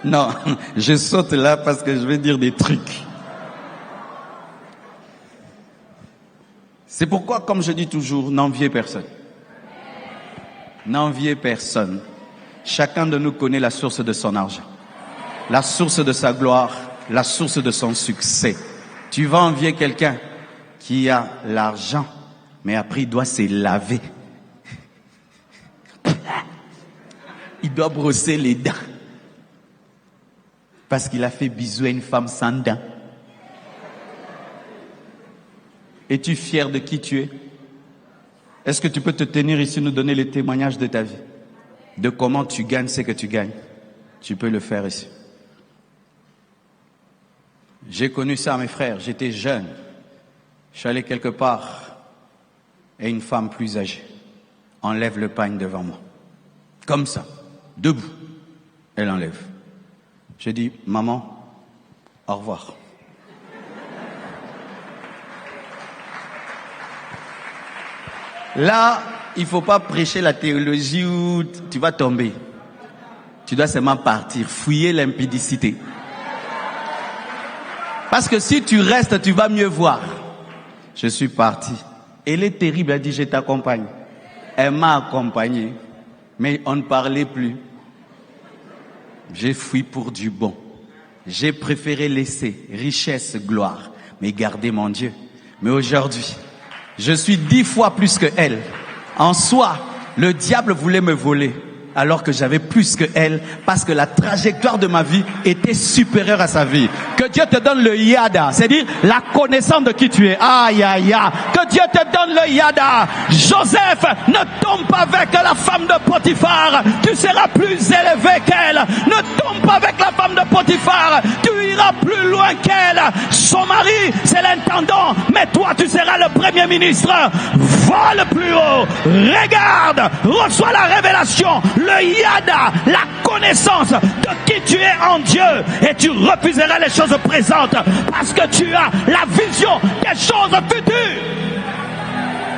Non, je saute là parce que je vais dire des trucs. C'est pourquoi, comme je dis toujours, n'enviez personne. N'enviez personne. Chacun de nous connaît la source de son argent, la source de sa gloire, la source de son succès. Tu vas envier quelqu'un qui a l'argent, mais après il doit se laver. Il doit brosser les dents. Parce qu'il a fait bisou à une femme sans dents. Es-tu fier de qui tu es? Est-ce que tu peux te tenir ici, nous donner les témoignages de ta vie? De comment tu gagnes ce que tu gagnes? Tu peux le faire ici. J'ai connu ça, mes frères. J'étais jeune. Je suis allé quelque part et une femme plus âgée enlève le pagne devant moi. Comme ça. Debout. Elle enlève. Je dis, maman, au revoir. Là, il ne faut pas prêcher la théologie où tu vas tomber. Tu dois seulement partir, fouiller l'impudicité. Parce que si tu restes, tu vas mieux voir. Je suis parti. Elle est terrible, elle dit je t'accompagne. Elle m'a accompagné, mais on ne parlait plus. J'ai fui pour du bon. J'ai préféré laisser richesse, gloire, mais garder mon Dieu. Mais aujourd'hui, je suis 10 fois plus que elle. En soi, le diable voulait me voler, alors que j'avais plus que elle, parce que la trajectoire de ma vie était supérieure à sa vie. Que Dieu te donne le yada, c'est-à-dire la connaissance de qui tu es. Aïe, aïe, aïe. Que Dieu te donne le yada. Joseph, ne tombe pas avec la femme de Potiphar. Tu seras plus élevé qu'elle. Ne tombe pas avec la femme de Potiphar. Tu iras plus loin qu'elle. Son mari, c'est l'intendant, mais toi, tu seras le premier ministre. Vole plus haut. Regarde, reçois la révélation. Le yada, la connaissance de qui tu es en Dieu, et tu refuseras les choses présentes parce que tu as la vision des choses futures.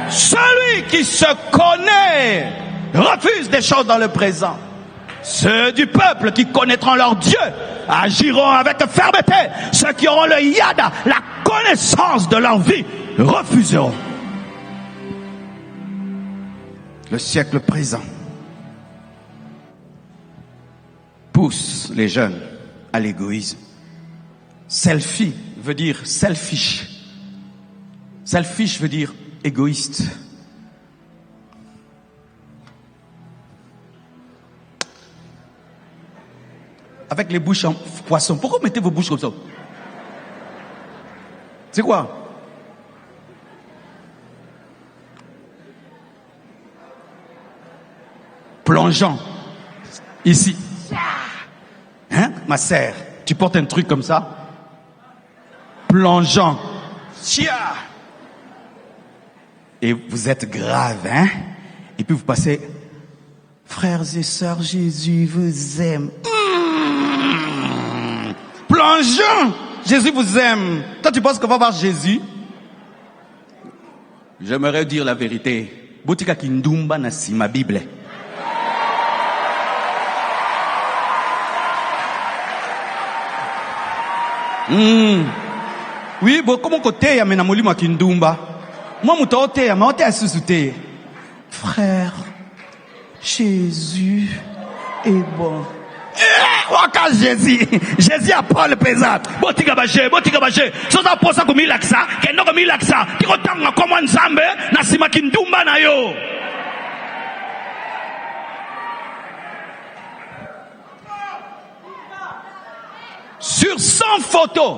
Celui qui se connaît refuse des choses dans le présent. Ceux du peuple qui connaîtront leur Dieu agiront avec fermeté. Ceux qui auront le yada, la connaissance de leur vie, refuseront. Le siècle présent pousse les jeunes à l'égoïsme. Selfie veut dire selfish. Selfish veut dire égoïste. Avec les bouches en poisson. Pourquoi vous mettez vos bouches comme ça? C'est quoi? Plongeant. Ici. Hein, ma sœur, tu portes un truc comme ça? Plongeant. Et vous êtes grave, hein? Et puis vous passez, frères et sœurs, Jésus vous aime. Plongeant. Jésus vous aime. Toi, tu penses qu'on va voir Jésus? J'aimerais dire la vérité. Botika kindumba na si ma Bible. Oui, bon, comment côté ya mena molimo kindumba. Moi mutote ya maote asusute. Frère, Jésus est bon. Waka Jésus, Jésus a pas le présent. Botika bache. Soza posa ko milaksa, kendo ko milaksa. Tiko tanga ko nzambe na sima kindumba na yo. Sur 100 photos,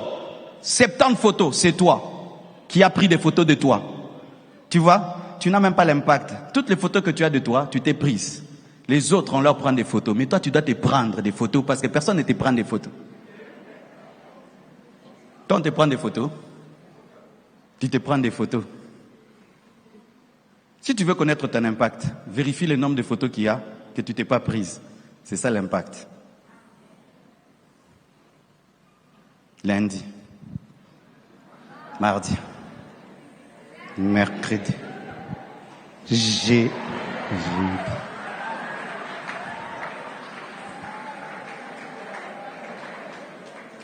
70 photos, c'est toi qui as pris des photos de toi. Tu vois, tu n'as même pas l'impact. Toutes les photos que tu as de toi, tu t'es prise. Les autres, on leur prend des photos. Mais toi, tu dois te prendre des photos parce que personne ne te prend des photos. Toi, on te prend des photos. Tu te prends des photos. Si tu veux connaître ton impact, vérifie le nombre de photos qu'il y a que tu t'es pas prise. C'est ça l'impact. Lundi, mardi, mercredi, jeudi.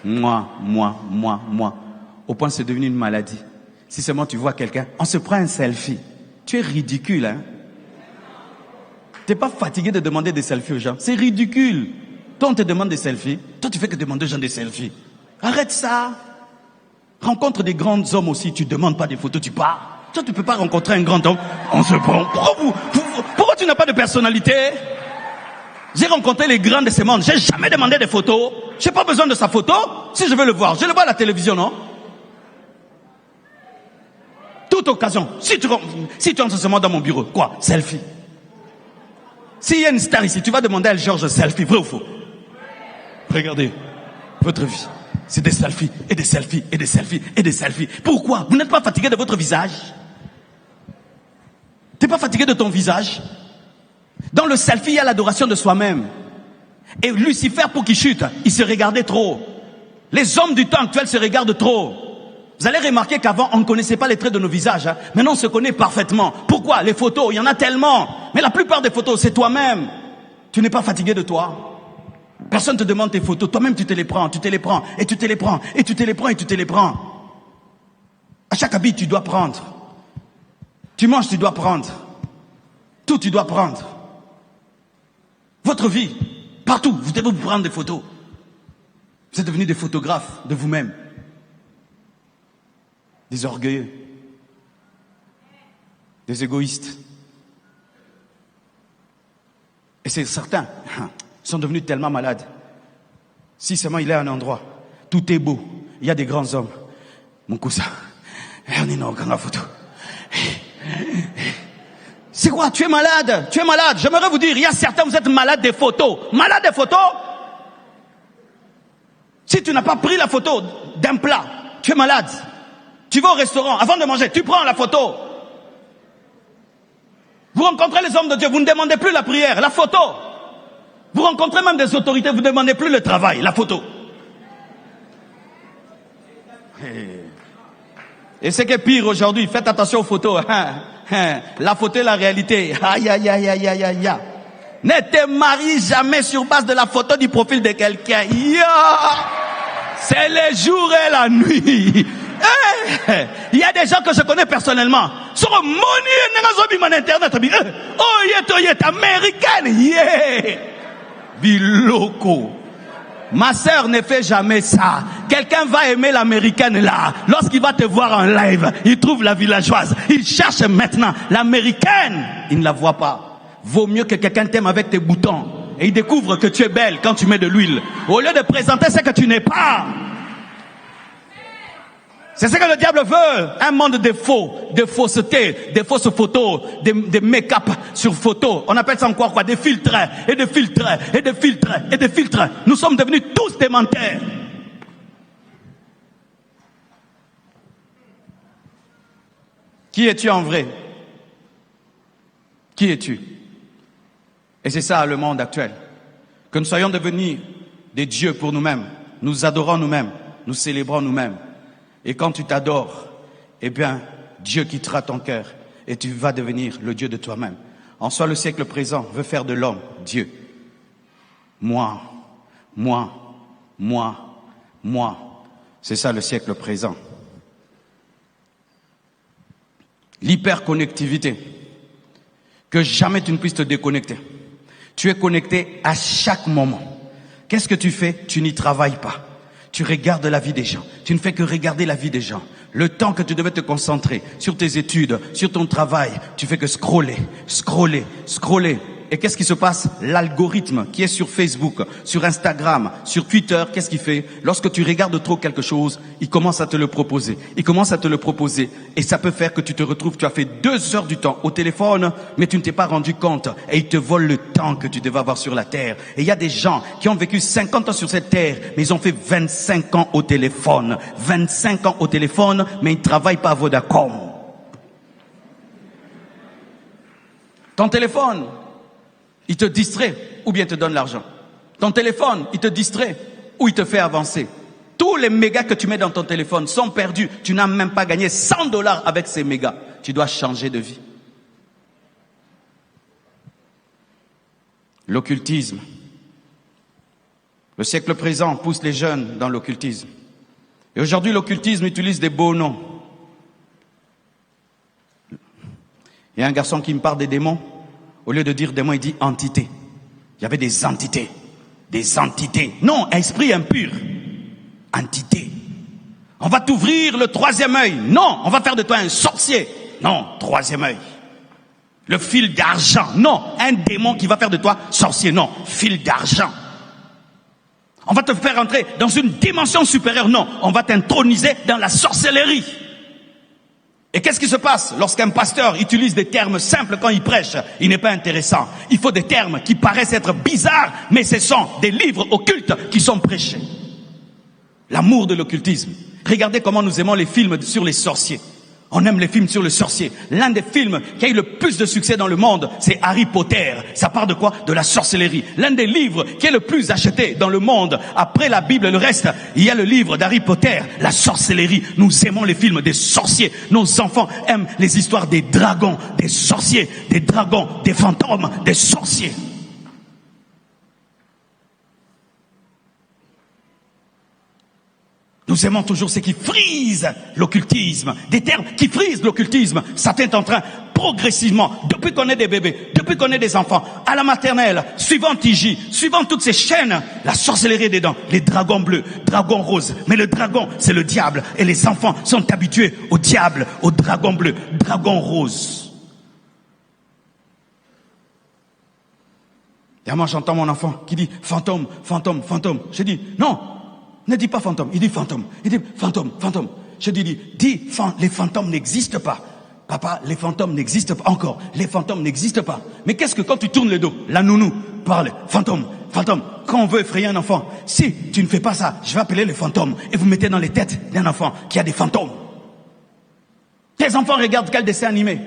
Moi. Au point de c'est devenu une maladie. Si seulement tu vois quelqu'un, on se prend un selfie. Tu es ridicule, hein? T'es pas fatigué de demander des selfies aux gens. C'est ridicule. Toi, on te demande des selfies. Toi, tu fais que demander aux gens des selfies. Arrête ça. Rencontre des grands hommes aussi. Tu demandes pas des photos, tu pars. Toi, tu peux pas rencontrer un grand homme. On se prend. Pourquoi tu n'as pas de personnalité? J'ai rencontré les grands de ce monde. J'ai jamais demandé des photos. J'ai pas besoin de sa photo. Si je veux le voir, je le vois à la télévision, non? Toute occasion. Si tu entres seulement dans mon bureau, quoi? Selfie. S'il y a une star ici, tu vas demander à Georges selfie, vrai ou faux? Regardez, votre vie, c'est des selfies, et des selfies, et des selfies, et des selfies. Pourquoi? Vous n'êtes pas fatigué de votre visage? T'es pas fatigué de ton visage? Dans le selfie, il y a l'adoration de soi-même. Et Lucifer, pour qu'il chute, il se regardait trop. Les hommes du temps actuel se regardent trop. Vous allez remarquer qu'avant, on ne connaissait pas les traits de nos visages. Hein. Maintenant, on se connaît parfaitement. Pourquoi? Les photos, il y en a tellement. Mais la plupart des photos, c'est toi-même. Tu n'es pas fatigué de toi. Personne ne te demande tes photos. Toi-même, tu te les prends, et tu te les prends, et tu te les prends. À chaque habit, tu dois prendre. Tu manges, tu dois prendre. Tout, tu dois prendre. Votre vie, partout, vous devez vous prendre des photos. Vous êtes devenus des photographes de vous-même. Des orgueilleux. Des égoïstes. Et c'est certains sont devenus tellement malades. Si seulement il est à un endroit, tout est beau, il y a des grands hommes. Mon cousin, on est dans la photo. C'est quoi? Tu es malade? Tu es malade? J'aimerais vous dire, il y a certains, vous êtes malades des photos. Malades des photos? Si tu n'as pas pris la photo d'un plat, tu es malade. Tu vas au restaurant, avant de manger, tu prends la photo. Vous rencontrez les hommes de Dieu, vous ne demandez plus la prière, la photo. Vous rencontrez même des autorités, vous ne demandez plus le travail, la photo. Et ce qui est pire aujourd'hui, faites attention aux photos. La photo est la réalité. Aïe, aïe, aïe, aïe, aïe, aïe. Ne te marie jamais sur base de la photo du profil de quelqu'un. C'est le jour et la nuit. Il y a des gens que je connais personnellement. Sur mon internet. Oh, il est américaine. Biloko. Ma sœur ne fait jamais ça. Quelqu'un va aimer l'américaine là. Lorsqu'il va te voir en live, il trouve la villageoise. Il cherche maintenant l'américaine. Il ne la voit pas. Vaut mieux que quelqu'un t'aime avec tes boutons. Et il découvre que tu es belle quand tu mets de l'huile. Au lieu de présenter ce que tu n'es pas. C'est ce que le diable veut. Un monde de faux, de fausseté, de fausses photos, de make-up sur photos. On appelle ça encore quoi? Des filtres, et des filtres, et des filtres, et des filtres. Nous sommes devenus tous des menteurs. Qui es-tu en vrai? Qui es-tu? Et c'est ça le monde actuel. Que nous soyons devenus des dieux pour nous-mêmes. Nous adorons nous-mêmes. Nous célébrons nous-mêmes. Et quand tu t'adores, eh bien, Dieu quittera ton cœur et tu vas devenir le Dieu de toi-même. En soi, le siècle présent veut faire de l'homme Dieu. Moi. C'est ça le siècle présent. L'hyperconnectivité. Que jamais tu ne puisses te déconnecter. Tu es connecté à chaque moment. Qu'est-ce que tu fais? Tu n'y travailles pas. Tu regardes la vie des gens. Tu ne fais que regarder la vie des gens. Le temps que tu devais te concentrer sur tes études, sur ton travail, tu fais que scroller. Et qu'est-ce qui se passe? L'algorithme qui est sur Facebook, sur Instagram, sur Twitter, qu'est-ce qu'il fait? Lorsque tu regardes trop quelque chose, il commence à te le proposer. Et ça peut faire que tu te retrouves, tu as fait 2 heures du temps au téléphone, mais tu ne t'es pas rendu compte. Et il te vole le temps que tu devais avoir sur la terre. Et il y a des gens qui ont vécu 50 ans sur cette terre, mais ils ont fait 25 ans au téléphone. 25 ans au téléphone, mais ils ne travaillent pas à Vodacom. Ton téléphone, il te distrait ou bien te donne l'argent. Ton téléphone, il te distrait ou il te fait avancer. Tous les mégas que tu mets dans ton téléphone sont perdus. Tu n'as même pas gagné $100 avec ces mégas. Tu dois changer de vie. L'occultisme. Le siècle présent pousse les jeunes dans l'occultisme. Et aujourd'hui, l'occultisme utilise des beaux noms. Il y a un garçon qui me parle des démons. Au lieu de dire démon, il dit entité. Il y avait des entités. Des entités. Non, esprit impur. Entité. On va t'ouvrir le 3e œil. Non, on va faire de toi un sorcier. Non, 3e œil. Le fil d'argent. Non, un démon qui va faire de toi sorcier. Non, fil d'argent. On va te faire entrer dans une dimension supérieure. Non, on va t'introniser dans la sorcellerie. Et qu'est-ce qui se passe lorsqu'un pasteur utilise des termes simples quand il prêche? Il n'est pas intéressant. Il faut des termes qui paraissent être bizarres, mais ce sont des livres occultes qui sont prêchés. L'amour de l'occultisme. Regardez comment nous aimons les films sur les sorciers. On aime les films sur les sorciers. L'un des films qui a eu le plus de succès dans le monde, c'est Harry Potter. Ça part de quoi? De la sorcellerie. L'un des livres qui est le plus acheté dans le monde, après la Bible et le reste, il y a le livre d'Harry Potter, la sorcellerie. Nous aimons les films des sorciers. Nos enfants aiment les histoires des dragons, des sorciers, des dragons, des fantômes, des sorciers. Nous aimons toujours ce qui frise l'occultisme. Des termes qui frisent l'occultisme. Satan est en train, progressivement, depuis qu'on est des bébés, depuis qu'on est des enfants, à la maternelle, suivant TJ, suivant toutes ces chaînes, la sorcellerie est dedans, les dragons bleus, dragons roses. Mais le dragon, c'est le diable. Et les enfants sont habitués au diable, au dragon bleu, dragon rose. Et moi, j'entends mon enfant qui dit fantôme, fantôme, fantôme. Je dis non. Ne dis pas fantôme, il dit fantôme. Il dit fantôme, fantôme. Je dis les fantômes n'existent pas. Papa, les fantômes n'existent pas encore. Les fantômes n'existent pas. Mais qu'est-ce que quand tu tournes le dos, la nounou parle, fantôme, fantôme. Quand on veut effrayer un enfant, si tu ne fais pas ça, je vais appeler les fantômes. Et vous mettez dans les têtes d'un enfant qu'il y a des fantômes. Tes enfants regardent quel dessin animé?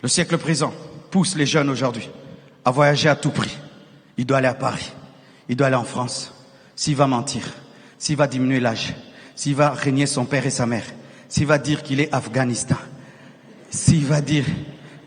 Le siècle présent pousse les jeunes aujourd'hui à voyager à tout prix. Il doit aller à Paris. Il doit aller en France. S'il va mentir, s'il va diminuer l'âge, s'il va régner son père et sa mère, s'il va dire qu'il est Afghanistan, s'il va dire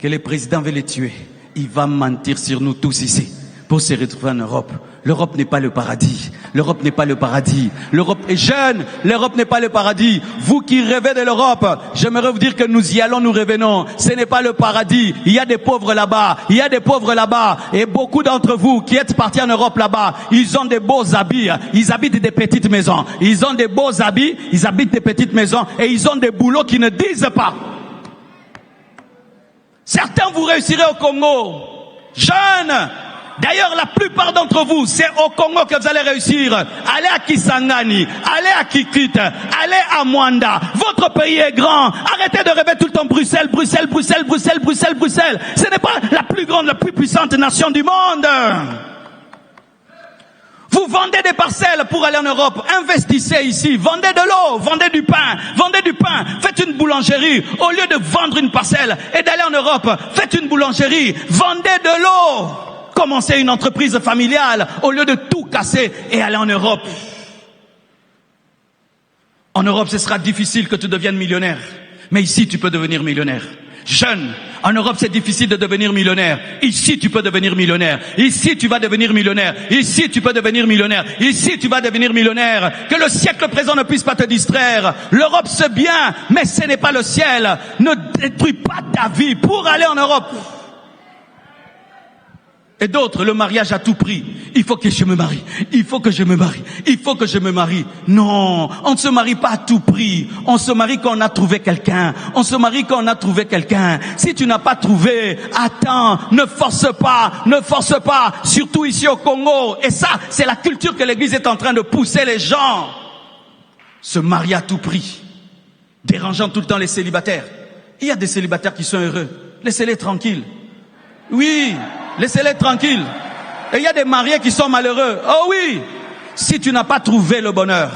que le président veut les tuer, il va mentir sur nous tous ici pour se retrouver en Europe. L'Europe n'est pas le paradis. L'Europe n'est pas le paradis. L'Europe est jeune. L'Europe n'est pas le paradis. Vous qui rêvez de l'Europe, j'aimerais vous dire que nous y allons, nous revenons. Ce n'est pas le paradis. Il y a des pauvres là-bas. Il y a des pauvres là-bas. Et beaucoup d'entre vous qui êtes partis en Europe là-bas, ils ont des beaux habits. Ils habitent des petites maisons. Ils ont des beaux habits. Ils habitent des petites maisons. Et ils ont des boulots qui ne disent pas. Certains vous réussirez au Congo. Jeunes. D'ailleurs, la plupart d'entre vous, c'est au Congo que vous allez réussir. Allez à Kisangani, allez à Kikit, allez à Mwanda. Votre pays est grand. Arrêtez de rêver tout le temps Bruxelles, Bruxelles, Bruxelles, Bruxelles, Bruxelles, Bruxelles. Ce n'est pas la plus grande, la plus puissante nation du monde. Vous vendez des parcelles pour aller en Europe. Investissez ici. Vendez de l'eau, vendez du pain, vendez du pain. Faites une boulangerie. Au lieu de vendre une parcelle et d'aller en Europe, faites une boulangerie. Vendez de l'eau. Commencez une entreprise familiale au lieu de tout casser et aller en Europe. En Europe, ce sera difficile que tu deviennes millionnaire. Mais ici, tu peux devenir millionnaire. Jeune, en Europe, c'est difficile de devenir millionnaire. Ici, tu peux devenir millionnaire. Ici, tu vas devenir millionnaire. Ici, tu peux devenir millionnaire. Ici, tu vas devenir millionnaire. Que le siècle présent ne puisse pas te distraire. L'Europe, c'est bien, mais ce n'est pas le ciel. Ne détruis pas ta vie pour aller en Europe. Et d'autres, le mariage à tout prix. Il faut que je me marie. Il faut que je me marie. Il faut que je me marie. Non, on ne se marie pas à tout prix. On se marie quand on a trouvé quelqu'un. On se marie quand on a trouvé quelqu'un. Si tu n'as pas trouvé, attends, ne force pas, ne force pas. Surtout ici au Congo. Et ça, c'est la culture que l'Église est en train de pousser les gens. Se marier à tout prix. Dérangeant tout le temps les célibataires. Il y a des célibataires qui sont heureux. Laissez-les tranquilles. Oui. Laissez-les tranquilles. Et il y a des mariés qui sont malheureux. Oh oui. Si tu n'as pas trouvé le bonheur,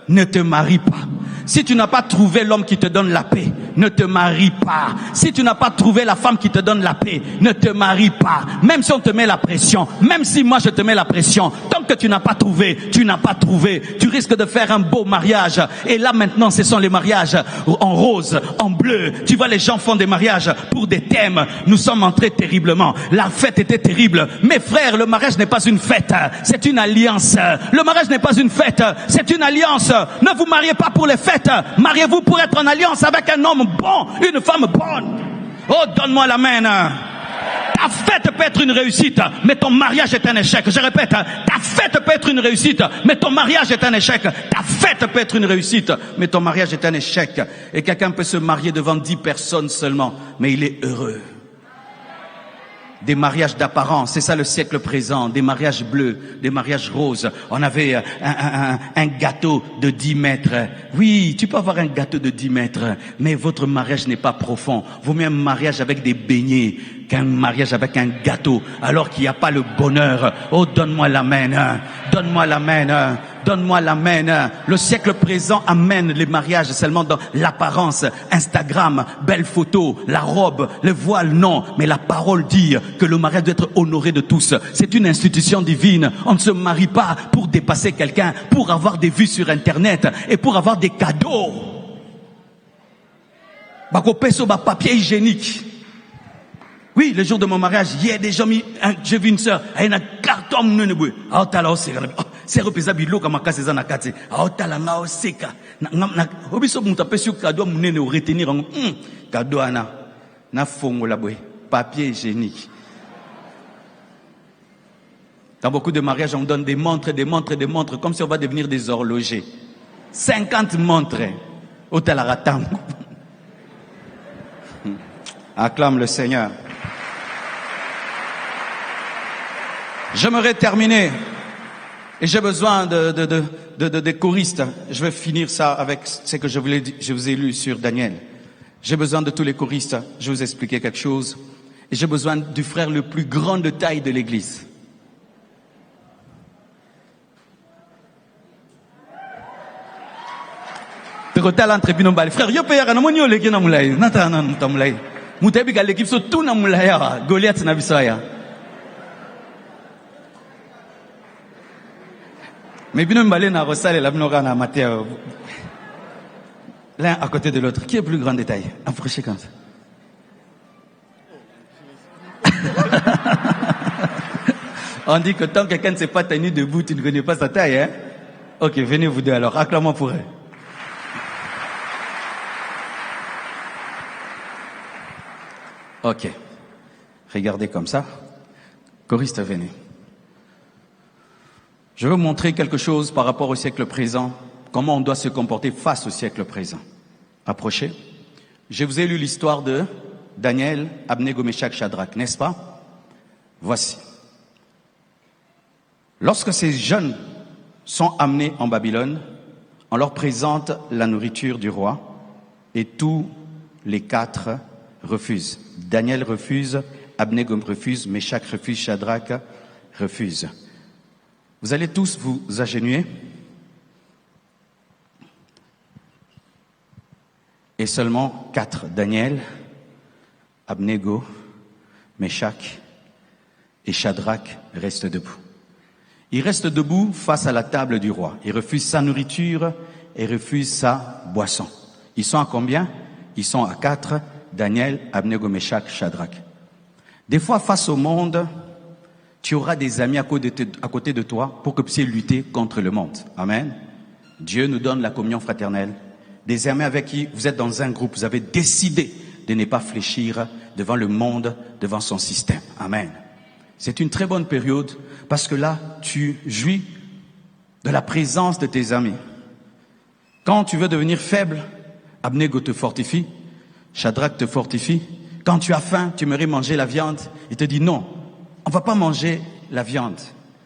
ne te marie pas. Si tu n'as pas trouvé l'homme qui te donne la paix, ne te marie pas. Si tu n'as pas trouvé la femme qui te donne la paix, ne te marie pas. Même si on te met la pression, même si moi je te mets la pression, tant que tu n'as pas trouvé, tu n'as pas trouvé. Tu risques de faire un beau mariage. Et là maintenant, ce sont les mariages en rose, en bleu. Tu vois, les gens font des mariages pour des thèmes. Nous sommes entrés terriblement. La fête était terrible. Mes frères, le mariage n'est pas une fête, c'est une alliance. Le mariage n'est pas une fête, c'est une alliance. Ne vous mariez pas pour les fêtes. Mariez-vous pour être en alliance avec un homme bon, une femme bonne. Oh, donne-moi la main. Ta fête peut être une réussite, mais ton mariage est un échec. Je répète, ta fête peut être une réussite, mais ton mariage est un échec. Ta fête peut être une réussite, mais ton mariage est un échec. Et quelqu'un peut se marier devant 10 personnes seulement, mais il est heureux. Des mariages d'apparence, c'est ça le siècle présent, des mariages bleus, des mariages roses. On avait un gâteau de 10 mètres. Oui, tu peux avoir un gâteau de 10 mètres, mais votre mariage n'est pas profond. Vaut mieux un mariage avec des beignets qu'un mariage avec un gâteau, alors qu'il n'y a pas le bonheur. Oh, donne-moi la main, donne-moi la main. Donne-moi la main. Le siècle présent amène les mariages seulement dans l'apparence. Instagram, belle photo, la robe, le voile, non. Mais la parole dit que le mariage doit être honoré de tous. C'est une institution divine. On ne se marie pas pour dépasser quelqu'un, pour avoir des vues sur Internet et pour avoir des cadeaux. Bako peso ba papier hygiénique. Oui, le jour de mon mariage, il y a des gens, j'ai vu une sœur, elle a un carton de c'est représenté bilo comme ça c'est nakati aotala nga oseka na obiso muta pesu cadeau munene retenir cadeau na fongola boy papier hygiénique. Dans beaucoup de mariages on donne des montres comme si on va devenir des horlogers. 50 montres otala ratango. Acclame le Seigneur. J'aimerais terminer. Et j'ai besoin de choristes. Je vais finir ça avec ce que je vous ai lu sur Daniel. J'ai besoin de tous les choristes. Je vais vous expliquer quelque chose. Et j'ai besoin du frère le plus grand de taille de l'église. Frère, yo payaka na moni oleki na mulai. Nata na mulai. Mutebi ka l'équipe so tout na mulai Goliath na bisaya. Mais bien m'balé na rosale la bnora na mater. L'un à côté de l'autre. Qui est plus grand détail? Approchez comme ça. On dit que tant que quelqu'un ne s'est pas tenu debout, tu ne connais pas sa taille, hein? Ok, venez vous deux alors. Acclamons pour elle. Ok. Regardez comme ça. Choriste, venez. Je veux vous montrer quelque chose par rapport au siècle présent, comment on doit se comporter face au siècle présent. Approchez. Je vous ai lu l'histoire de Daniel, Abnego, Meshach, Shadrach, n'est-ce pas? Voici. Lorsque ces jeunes sont amenés en Babylone, on leur présente la nourriture du roi et tous les quatre refusent. Daniel refuse, Abnego refuse, Meshach refuse, Shadrach refuse. Vous allez tous vous agenouiller. Et seulement 4, Daniel, Abnego, Meshach et Shadrach restent debout. Ils restent debout face à la table du roi. Ils refusent sa nourriture et refusent sa boisson. Ils sont à combien? Ils sont à 4, Daniel, Abnego, Meshach, Shadrach. Des fois, face au monde, tu auras des amis à côté de toi pour que vous puissiez lutter contre le monde. Amen. Dieu nous donne la communion fraternelle. Des amis avec qui vous êtes dans un groupe, vous avez décidé de ne pas fléchir devant le monde, devant son système. Amen. C'est une très bonne période parce que là, tu jouis de la présence de tes amis. Quand tu veux devenir faible, Abnego te fortifie, Shadrach te fortifie. Quand tu as faim, tu aimerais manger la viande, il te dit non. On ne va pas manger la viande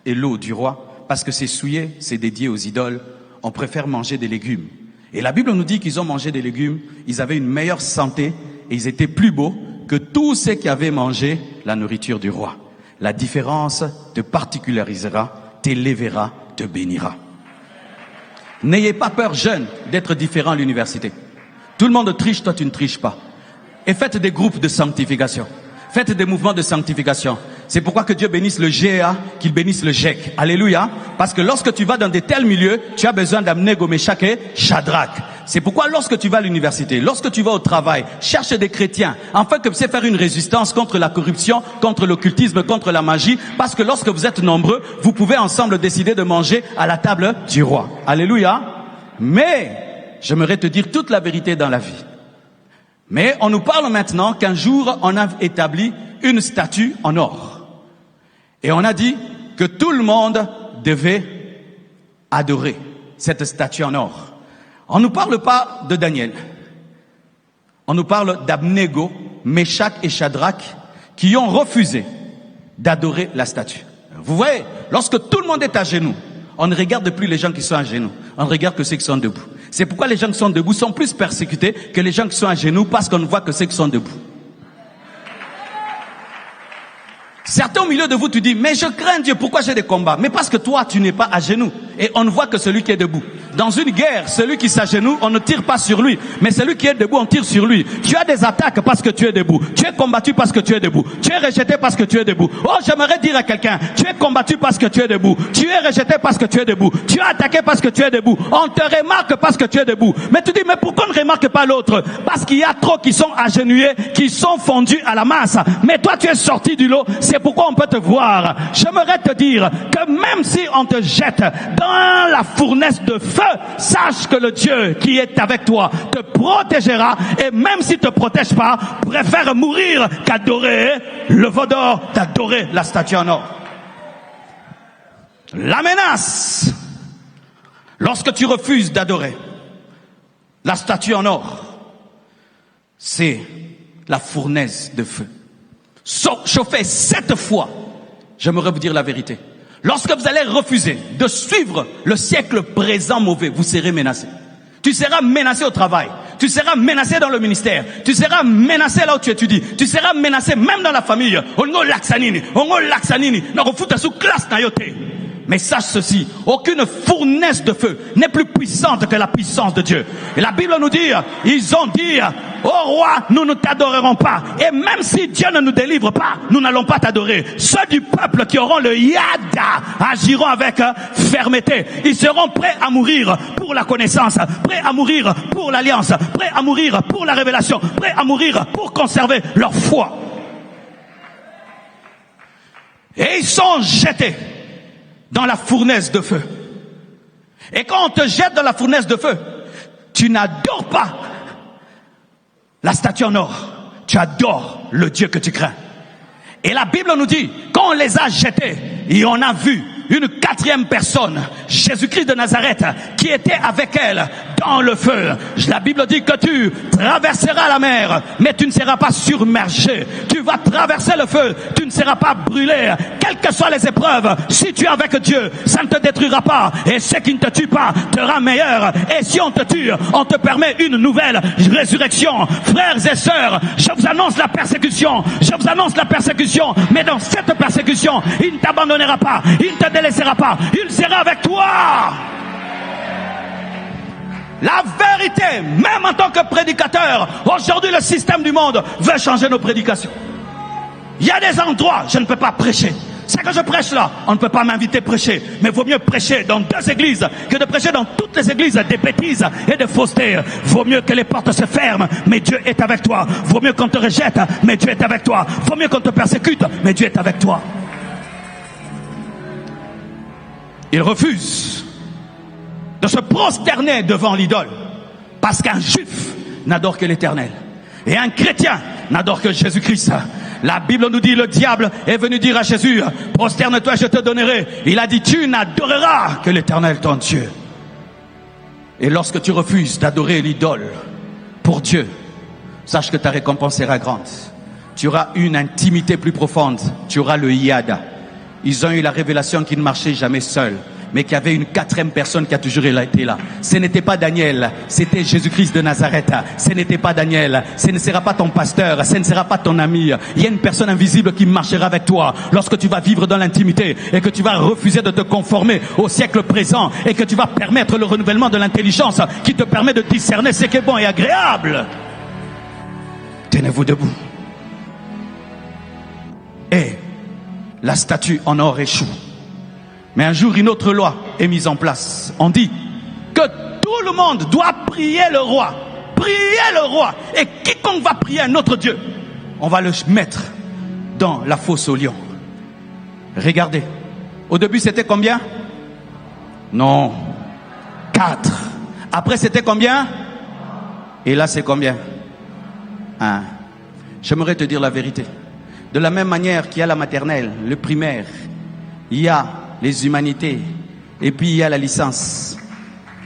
et l'eau du roi parce que c'est souillé, c'est dédié aux idoles. On préfère manger des légumes. Et la Bible nous dit qu'ils ont mangé des légumes, ils avaient une meilleure santé et ils étaient plus beaux que tous ceux qui avaient mangé la nourriture du roi. La différence te particularisera, t'élèvera, te bénira. N'ayez pas peur, jeunes, d'être différents à l'université. Tout le monde triche, toi tu ne triches pas. Et faites des groupes de sanctification. Faites des mouvements de sanctification. C'est pourquoi que Dieu bénisse le GEA, qu'il bénisse le GEC. Alléluia. Parce que lorsque tu vas dans de tels milieux, tu as besoin d'Abnego, Meshach et Shadrach. C'est pourquoi lorsque tu vas à l'université, lorsque tu vas au travail, cherche des chrétiens, afin que vous puissiez faire une résistance contre la corruption, contre l'occultisme, contre la magie. Parce que lorsque vous êtes nombreux, vous pouvez ensemble décider de manger à la table du roi. Alléluia. Mais, j'aimerais te dire toute la vérité dans la vie. Mais on nous parle maintenant qu'un jour, on a établi une statue en or. Et on a dit que tout le monde devait adorer cette statue en or. On ne nous parle pas de Daniel. On nous parle d'Abnego, Meshach et Shadrach qui ont refusé d'adorer la statue. Vous voyez, lorsque tout le monde est à genoux, on ne regarde plus les gens qui sont à genoux. On ne regarde que ceux qui sont debout. C'est pourquoi les gens qui sont debout sont plus persécutés que les gens qui sont à genoux parce qu'on ne voit que ceux qui sont debout. Certains Certains au milieu de vous, tu dis, mais je crains Dieu, pourquoi j'ai des combats? Mais parce que toi, tu n'es pas à genoux. Et on ne voit que celui qui est debout. Dans une guerre, celui qui s'agenouille, on ne tire pas sur lui. Mais celui qui est debout, on tire sur lui. Tu as des attaques parce que tu es debout. Tu es combattu parce que tu es debout. Tu es rejeté parce que tu es debout. Oh, j'aimerais dire à quelqu'un, tu es combattu parce que tu es debout. Tu es rejeté parce que tu es debout. Tu es attaqué parce que tu es debout. On te remarque parce que tu es debout. Mais tu dis, mais pourquoi on ne remarque pas l'autre? Parce qu'il y a trop qui sont agenouillés, qui sont fondus à la masse. Mais toi, tu es sorti du lot. C'est pourquoi on peut te voir. J'aimerais te dire que même si on te jette dans la fournaise de feu, sache que le Dieu qui est avec toi te protégera, et même s'il te protège pas, préfère mourir qu'adorer le veau d'or, d'adorer la statue en or. La menace, lorsque tu refuses d'adorer la statue en or, c'est la fournaise de feu. Chauffée 7 fois, j'aimerais vous dire la vérité. Lorsque vous allez refuser de suivre le siècle présent mauvais, vous serez menacé. Tu seras menacé au travail. Tu seras menacé dans le ministère. Tu seras menacé là où tu étudies. Tu seras menacé même dans la famille. Ongo laksanini. Sous classe na yote. Mais sache ceci, aucune fournaise de feu n'est plus puissante que la puissance de Dieu. Et la Bible nous dit, ils ont dit, ô roi, nous ne t'adorerons pas. Et même si Dieu ne nous délivre pas, nous n'allons pas t'adorer. Ceux du peuple qui auront le yada agiront avec fermeté. Ils seront prêts à mourir pour la connaissance, prêts à mourir pour l'alliance, prêts à mourir pour la révélation, prêts à mourir pour conserver leur foi. Et ils sont jetés dans la fournaise de feu. Et quand on te jette dans la fournaise de feu, tu n'adores pas la statue en or. Tu adores le Dieu que tu crains. Et la Bible nous dit, quand on les a jetés, et on a vu une 4e personne, Jésus-Christ de Nazareth, qui était avec elle dans le feu. La Bible dit que tu traverseras la mer, mais tu ne seras pas submergé. Tu vas traverser le feu, tu ne seras pas brûlé. Quelles que soient les épreuves, si tu es avec Dieu, ça ne te détruira pas. Et ce qui ne te tue pas te rend meilleur. Et si on te tue, on te permet une nouvelle résurrection. Frères et sœurs, je vous annonce la persécution. Je vous annonce la persécution. Mais dans cette persécution, il ne t'abandonnera pas. Il ne te délaissera pas. Il sera avec toi. La vérité, même en tant que prédicateur, aujourd'hui le système du monde veut changer nos prédications. Il y a des endroits, je ne peux pas prêcher. C'est que je prêche là, on ne peut pas m'inviter à prêcher. Mais il vaut mieux prêcher dans 2 églises que de prêcher dans toutes les églises des bêtises et de faussetés. Vaut mieux que les portes se ferment, mais Dieu est avec toi. Vaut mieux qu'on te rejette, mais Dieu est avec toi. Vaut mieux qu'on te persécute, mais Dieu est avec toi. Il refuse de se prosterner devant l'idole, parce qu'un juif n'adore que l'Éternel et un chrétien n'adore que Jésus-Christ. La Bible nous dit, le diable est venu dire à Jésus, prosterne-toi, je te donnerai. Il a dit, tu n'adoreras que l'Éternel ton Dieu. Et lorsque tu refuses d'adorer l'idole pour Dieu, sache que ta récompense sera grande. Tu auras une intimité plus profonde. Tu auras le yada. Ils ont eu la révélation qu'ils ne marchaient jamais seuls, mais qu'il y avait une 4e personne qui a toujours été là. Ce n'était pas Daniel, c'était Jésus-Christ de Nazareth. Ce n'était pas Daniel, ce ne sera pas ton pasteur, ce ne sera pas ton ami. Il y a une personne invisible qui marchera avec toi lorsque tu vas vivre dans l'intimité et que tu vas refuser de te conformer au siècle présent et que tu vas permettre le renouvellement de l'intelligence qui te permet de discerner ce qui est bon et agréable. Tenez-vous debout. Et la statue en or échoue. Mais un jour, une autre loi est mise en place. On dit que tout le monde doit prier le roi. Prier le roi. Et quiconque va prier un autre Dieu, on va le mettre dans la fosse aux lions. Regardez. Au début, c'était combien? Non. 4. Après, c'était combien? Et là, c'est combien? 1. J'aimerais te dire la vérité. De la même manière qu'il y a la maternelle, le primaire, il y a les humanités, et puis il y a la licence.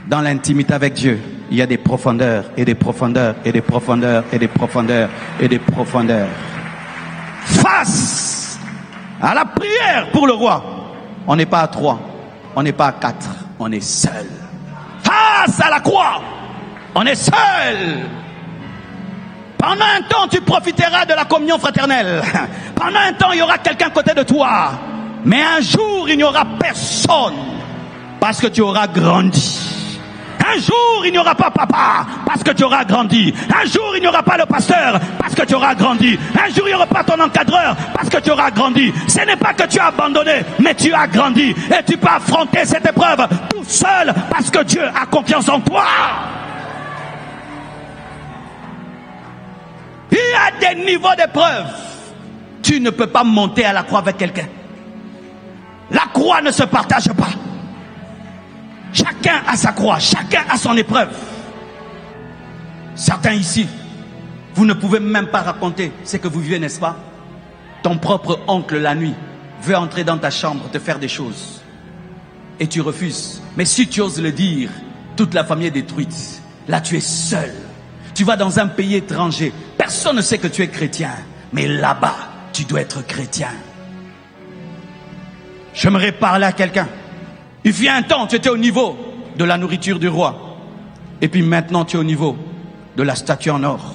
Dans l'intimité avec Dieu, il y a des profondeurs, et des profondeurs, et des profondeurs, et des profondeurs, et des profondeurs. Face à la prière pour le roi, on n'est pas à 3, on n'est pas à 4, on est seul. Face à la croix, on est seul. Pendant un temps, tu profiteras de la communion fraternelle. Pendant un temps, il y aura quelqu'un à côté de toi. Mais un jour, il n'y aura personne parce que tu auras grandi. Un jour, il n'y aura pas papa parce que tu auras grandi. Un jour, il n'y aura pas le pasteur parce que tu auras grandi. Un jour, il n'y aura pas ton encadreur parce que tu auras grandi. Ce n'est pas que tu as abandonné, mais tu as grandi. Et tu peux affronter cette épreuve tout seul parce que Dieu a confiance en toi. Il y a des niveaux d'épreuve. Tu ne peux pas monter à la croix avec quelqu'un. La croix ne se partage pas. Chacun a sa croix, chacun a son épreuve. Certains ici, vous ne pouvez même pas raconter ce que vous vivez, n'est-ce pas? Ton propre oncle la nuit veut entrer dans ta chambre, te faire des choses. Et tu refuses. Mais si tu oses le dire, toute la famille est détruite. Là, tu es seul. Tu vas dans un pays étranger. Personne ne sait que tu es chrétien. Mais là-bas, tu dois être chrétien. J'aimerais parler à quelqu'un. Il fut un temps, tu étais au niveau de la nourriture du roi. Et puis maintenant, tu es au niveau de la statue en or.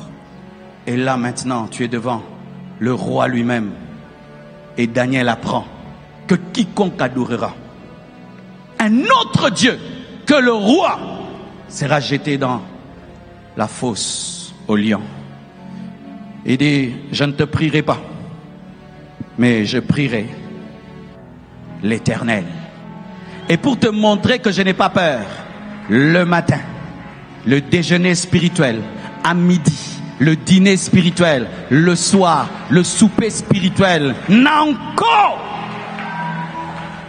Et là, maintenant, tu es devant le roi lui-même. Et Daniel apprend que quiconque adorera un autre Dieu que le roi sera jeté dans la fosse au lion. Il dit, je ne te prierai pas, mais je prierai l'Éternel. Et pour te montrer que je n'ai pas peur, le matin, le déjeuner spirituel, à midi, le dîner spirituel, le soir, le souper spirituel, n'encore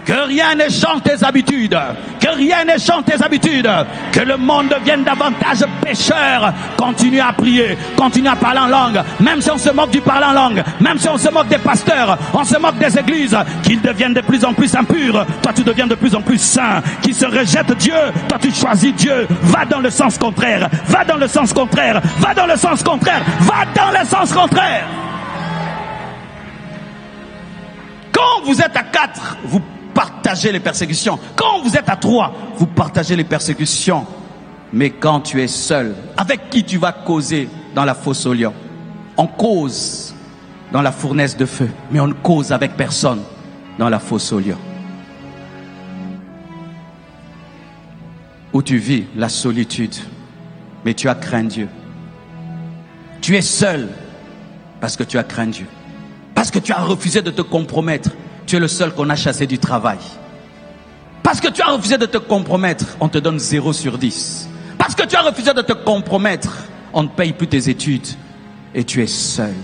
que rien ne change tes habitudes, que rien ne change tes habitudes, que le monde devienne davantage pécheur. Continue à prier, continue à parler en langue, même si on se moque du parler en langue, même si on se moque des pasteurs, on se moque des églises, qu'ils deviennent de plus en plus impurs, toi tu deviens de plus en plus saint, qui se rejette Dieu, toi tu choisis Dieu. Va dans le sens contraire, va dans le sens contraire, va dans le sens contraire, va dans le sens contraire. Quand vous êtes à 4, vous partagez les persécutions. Quand vous êtes à 3, vous partagez les persécutions. Mais quand tu es seul, avec qui tu vas causer dans la fosse au lion? On cause dans la fournaise de feu, mais on ne cause avec personne dans la fosse au lion. Où tu vis la solitude, mais tu as craint Dieu. Tu es seul parce que tu as craint Dieu. Parce que tu as refusé de te compromettre. Tu es le seul qu'on a chassé du travail. Parce que tu as refusé de te compromettre, on te donne 0 sur 10. Parce que tu as refusé de te compromettre, on ne paye plus tes études. Et tu es seul.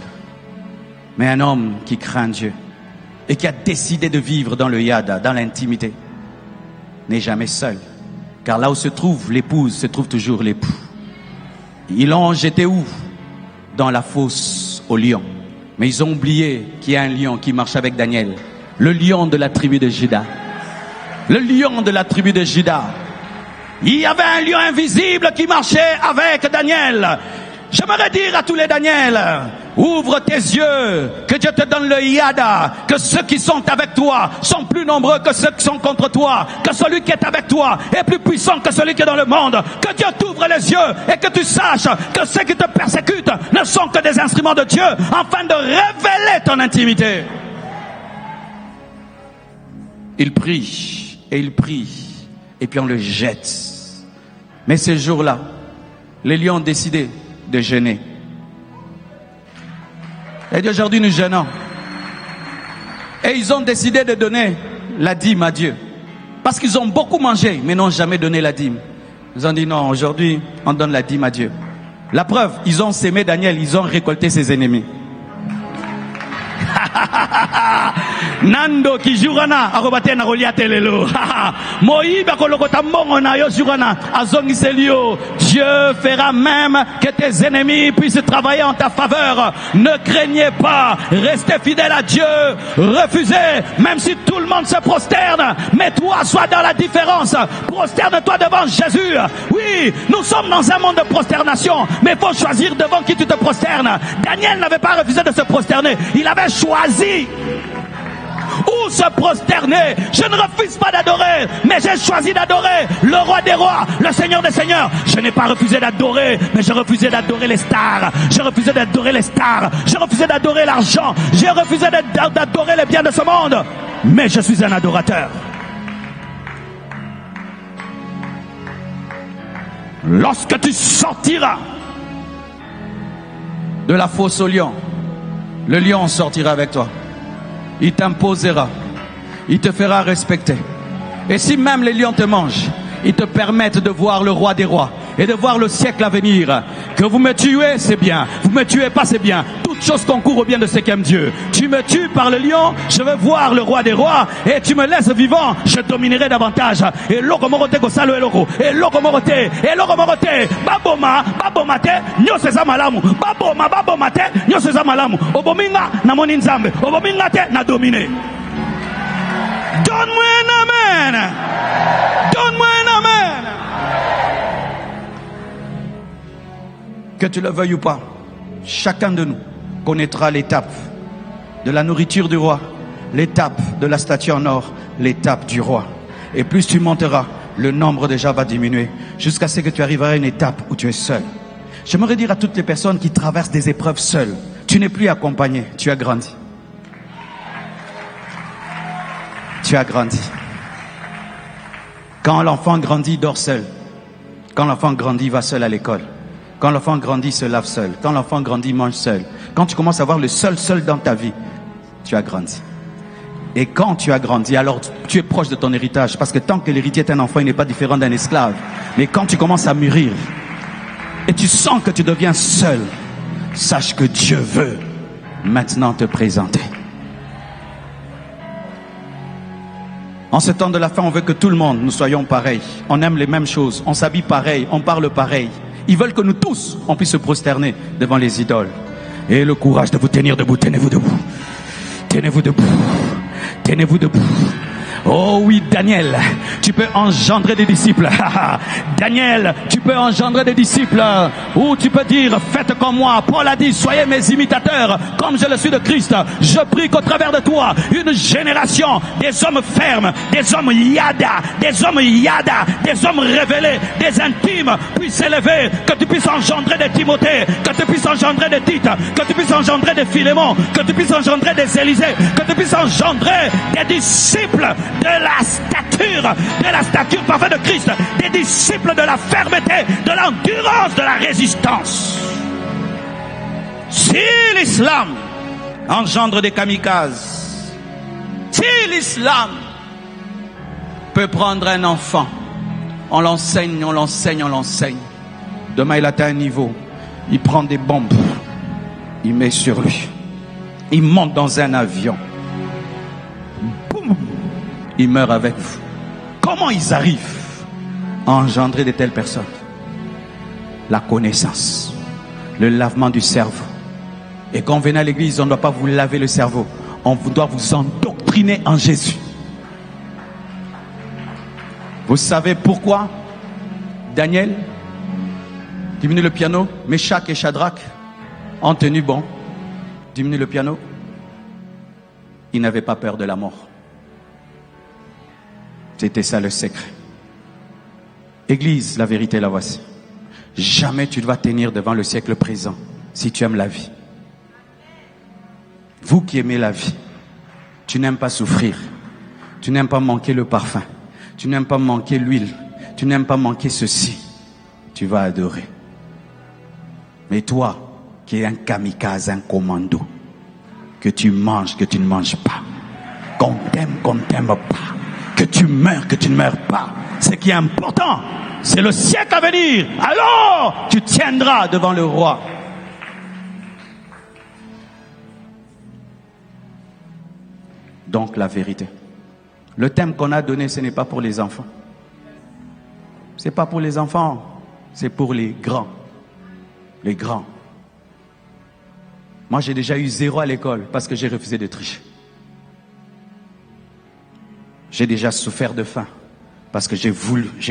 Mais un homme qui craint Dieu et qui a décidé de vivre dans le yada, dans l'intimité, n'est jamais seul. Car là où se trouve l'épouse, se trouve toujours l'époux. Ils l'ont jeté où? Dans la fosse au lion. Mais ils ont oublié qu'il y a un lion qui marche avec Daniel. Le lion de la tribu de Juda. Le lion de la tribu de Juda. Il y avait un lion invisible qui marchait avec Daniel. J'aimerais dire à tous les Daniel, ouvre tes yeux, que Dieu te donne le yada, que ceux qui sont avec toi sont plus nombreux que ceux qui sont contre toi, que celui qui est avec toi est plus puissant que celui qui est dans le monde, que Dieu t'ouvre les yeux et que tu saches que ceux qui te persécutent ne sont que des instruments de Dieu afin de révéler ton intimité. Il prie, et il prie, et puis on le jette. Mais ce jour-là, les lions ont décidé de jeûner. Et aujourd'hui, nous jeûnons. Et ils ont décidé de donner la dîme à Dieu. Parce qu'ils ont beaucoup mangé, mais n'ont jamais donné la dîme. Ils ont dit non, aujourd'hui, on donne la dîme à Dieu. La preuve, ils ont sémé Daniel, ils ont récolté ses ennemis. Nando ki jurana arobate na Goliath lelo. Moïba kolokota mbongo na yo jurana azongi selio. Dieu fera même que tes ennemis puissent travailler en ta faveur. Ne craignez pas, restez fidèles à Dieu. Refusez, même si tout le monde se prosterne, mais toi sois dans la différence. Prosterne-toi devant Jésus. Oui, nous sommes dans un monde de prosternation, mais il faut choisir devant qui tu te prosternes. Daniel n'avait pas refusé de se prosterner, il avait choisi. tous prosterner. Je ne refuse pas d'adorer, mais j'ai choisi d'adorer le roi des rois, le Seigneur des seigneurs. Je n'ai pas refusé d'adorer, mais je refusais d'adorer les stars. Je refusais d'adorer les stars. Je refusais d'adorer l'argent. J'ai refusé d'adorer les biens de ce monde. Mais je suis un adorateur. Lorsque tu sortiras de la fosse au lion, le lion sortira avec toi. Il t'imposera. Il te fera respecter. Et si même les lions te mangent, ils te permettent de voir le roi des rois et de voir le siècle à venir. Que vous me tuez, c'est bien. Vous me tuez pas, c'est bien. Toute chose concourt au bien de ceux qui aiment Dieu. Tu me tues par le lion, je veux voir le roi des rois. Et tu me laisses vivant, je dominerai davantage. Et logomorote gosalo eloko. Et logomorote. Et logomorote. Baboma, babomate, nyo seza malamu. Babomate, nyo seza malamu. Obominga na moni nzambe. Obominga te na domine. Donne-moi un amen. Donne-moi un amen. Que tu le veuilles ou pas, chacun de nous connaîtra l'étape de la nourriture du roi, l'étape de la statue en or, l'étape du roi. Et plus tu monteras, le nombre déjà va diminuer, jusqu'à ce que tu arriveras à une étape où tu es seul. J'aimerais dire à toutes les personnes qui traversent des épreuves seules, tu n'es plus accompagné, tu as grandi. Tu as grandi. Quand l'enfant grandit, il dort seul. Quand l'enfant grandit, il va seul à l'école. Quand l'enfant grandit, il se lave seul. Quand l'enfant grandit, il mange seul. Quand tu commences à voir le seul dans ta vie, tu as grandi. Et quand tu as grandi, alors tu es proche de ton héritage. Parce que tant que l'héritier est un enfant, il n'est pas différent d'un esclave. Mais quand tu commences à mûrir, et tu sens que tu deviens seul, sache que Dieu veut maintenant te présenter. En ce temps de la fin, on veut que tout le monde, nous soyons pareils. On aime les mêmes choses, on s'habille pareil, on parle pareil. Ils veulent que nous tous, on puisse se prosterner devant les idoles. Et le courage de vous tenir debout, tenez-vous debout. Tenez-vous debout. Tenez-vous debout. Oh oui, Daniel, tu peux engendrer des disciples. Daniel, tu peux engendrer des disciples. Ou tu peux dire, faites comme moi. Paul a dit, soyez mes imitateurs, comme je le suis de Christ. Je prie qu'au travers de toi, une génération des hommes fermes, des hommes yada, des hommes révélés, des intimes puissent s'élever. Que tu puisses engendrer des Timothée, que tu puisses engendrer des Tite, que tu puisses engendrer des Philémon, que tu puisses engendrer des Élysée, que tu puisses engendrer des disciples de la stature parfaite de Christ, des disciples de la fermeté, de l'endurance, de la résistance. Si l'islam engendre des kamikazes, si l'islam peut prendre un enfant, on l'enseigne, demain il atteint un niveau, il prend des bombes, il met sur lui, il monte dans un avion, boum, il meurt avec vous. Comment ils arrivent à engendrer de telles personnes? La connaissance, le lavement du cerveau. Et quand on vient à l'église, on ne doit pas vous laver le cerveau, on doit vous endoctriner en Jésus. Vous savez pourquoi Daniel, diminue le piano, Meshach et Shadrach ont tenu bon? Diminue le piano. Ils n'avaient pas peur de la mort. C'était ça le secret. Église, la vérité, la voici. Jamais tu ne vas tenir devant le siècle présent si tu aimes la vie. Vous qui aimez la vie, tu n'aimes pas souffrir. Tu n'aimes pas manquer le parfum. Tu n'aimes pas manquer l'huile. Tu n'aimes pas manquer ceci. Tu vas adorer. Mais toi, qui es un kamikaze, un commando, que tu manges, que tu ne manges pas, qu'on t'aime pas, que tu meurs, que tu ne meurs pas. Ce qui est important, c'est le siècle à venir. Alors, tu tiendras devant le roi. Donc, la vérité. Le thème qu'on a donné, ce n'est pas pour les enfants. C'est pas pour les enfants, c'est pour les grands. Les grands. Moi, j'ai déjà eu 0 à l'école parce que j'ai refusé de tricher. J'ai déjà souffert de faim parce que j'ai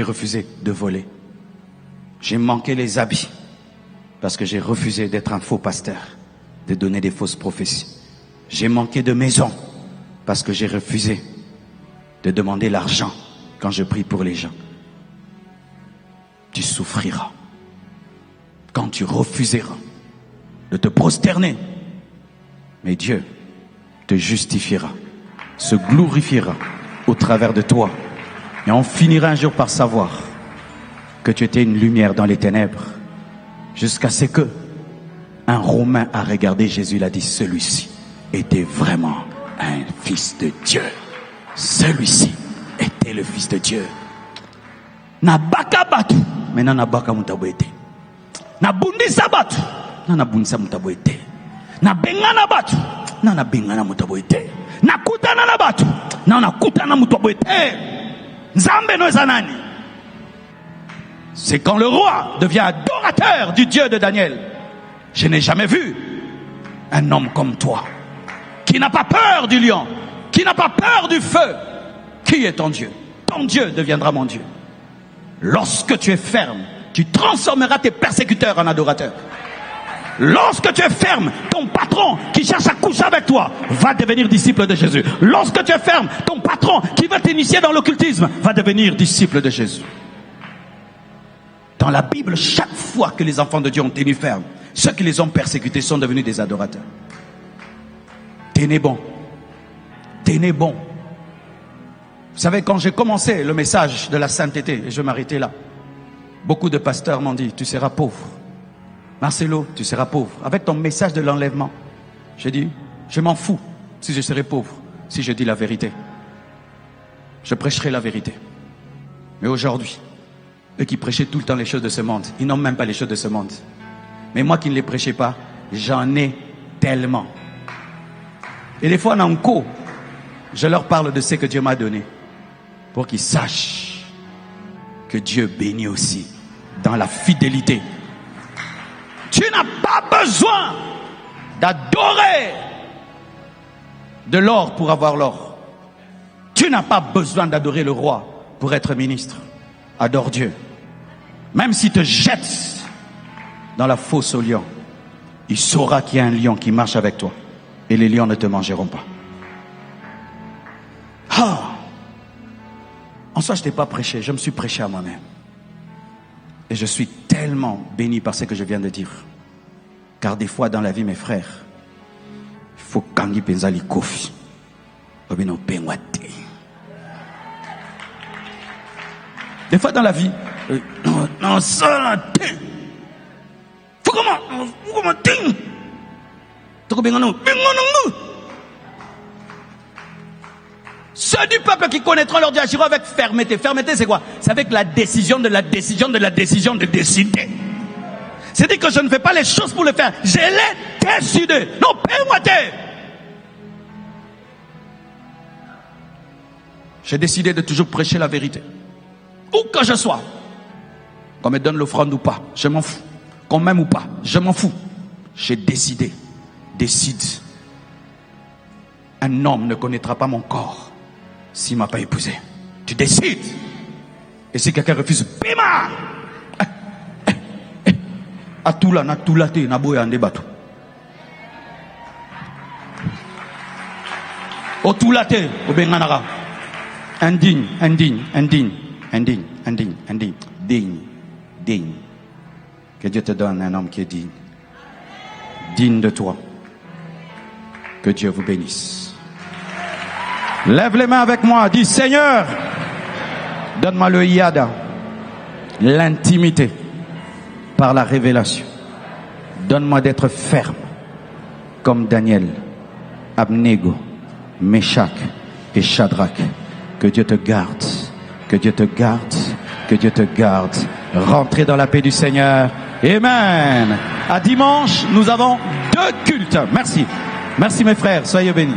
refusé de voler. J'ai manqué les habits parce que j'ai refusé d'être un faux pasteur, de donner des fausses prophéties. J'ai manqué de maison parce que j'ai refusé de demander l'argent quand je prie pour les gens. Tu souffriras quand tu refuseras de te prosterner. Mais Dieu te justifiera, se glorifiera au travers de toi. Et on finira un jour par savoir que tu étais une lumière dans les ténèbres, jusqu'à ce que un Romain a regardé Jésus, il a dit, celui-ci était vraiment un fils de Dieu. Celui-ci était le fils de Dieu. Na baka batu, maintenant na baka mutaboete. Na bundisa batu, na bundisa mutaboete. Na bengana batu, na bengana mutaboete. Na kutana na batu, na kutana mutaboete. Nzambe no zanani. C'est quand le roi devient adorateur du Dieu de Daniel. Je n'ai jamais vu un homme comme toi, qui n'a pas peur du lion, qui n'a pas peur du feu. Qui est ton Dieu? Ton Dieu deviendra mon Dieu. Lorsque tu es ferme, tu transformeras tes persécuteurs en adorateurs. Lorsque tu es ferme, ton patron qui cherche à coucher avec toi va devenir disciple de Jésus. Lorsque tu es ferme, ton patron qui veut t'initier dans l'occultisme va devenir disciple de Jésus. Dans la Bible, chaque fois que les enfants de Dieu ont tenu ferme, ceux qui les ont persécutés sont devenus des adorateurs. Tenez bon. Tenez bon. Vous savez, quand j'ai commencé le message de la sainteté, et je m'arrêtais là, beaucoup de pasteurs m'ont dit, tu seras pauvre. Marcelo, tu seras pauvre. Avec ton message de l'enlèvement, j'ai dit, je m'en fous si je serai pauvre, si je dis la vérité. Je prêcherai la vérité. Mais aujourd'hui, eux qui prêchaient tout le temps les choses de ce monde, ils n'ont même pas les choses de ce monde. Mais moi qui ne les prêchais pas, j'en ai tellement. Et des fois, en co, je leur parle de ce que Dieu m'a donné, pour qu'ils sachent que Dieu bénit aussi dans la fidélité. Tu n'as pas besoin d'adorer de l'or pour avoir l'or. Tu n'as pas besoin d'adorer le roi pour être ministre. Adore Dieu. Même s'il te jette dans la fosse au lion, il saura qu'il y a un lion qui marche avec toi. Et les lions ne te mangeront pas. Ah! En soi, je ne t'ai pas prêché, je me suis prêché à moi-même. Et je suis tellement béni par ce que je viens de dire. Car des fois dans la vie, mes frères, il faut kangi penzali kofi. Des fois dans la vie, non, ça, faut comment ting. Ceux du peuple qui connaîtront leur Dieu agiront avec fermeté. Fermeté, c'est quoi? C'est avec la décision de décider. C'est-à-dire que je ne fais pas les choses pour le faire. Je l'ai décidé. Non, paie-moi. J'ai décidé de toujours prêcher la vérité. Où que je sois. Qu'on me donne l'offrande ou pas, je m'en fous. Qu'on m'aime ou pas, je m'en fous. J'ai décidé. Décide. Un homme ne connaîtra pas mon corps s'il ne m'a pas épousé. Tu décides. Et si quelqu'un refuse, bima! Atula na tulate na boya ande batu. Otulate obenganara. Indigne. Digne. Que Dieu te donne un homme qui est digne. Digne de toi. Que Dieu vous bénisse. Lève les mains avec moi. Dis, Seigneur, donne-moi le yada, l'intimité par la révélation. Donne-moi d'être ferme comme Daniel, Abnego, Meshach et Shadrach. Que Dieu te garde. Que Dieu te garde. Que Dieu te garde. Rentrez dans la paix du Seigneur. Amen. À dimanche, nous avons 2 cultes. Merci. Merci mes frères. Soyez bénis.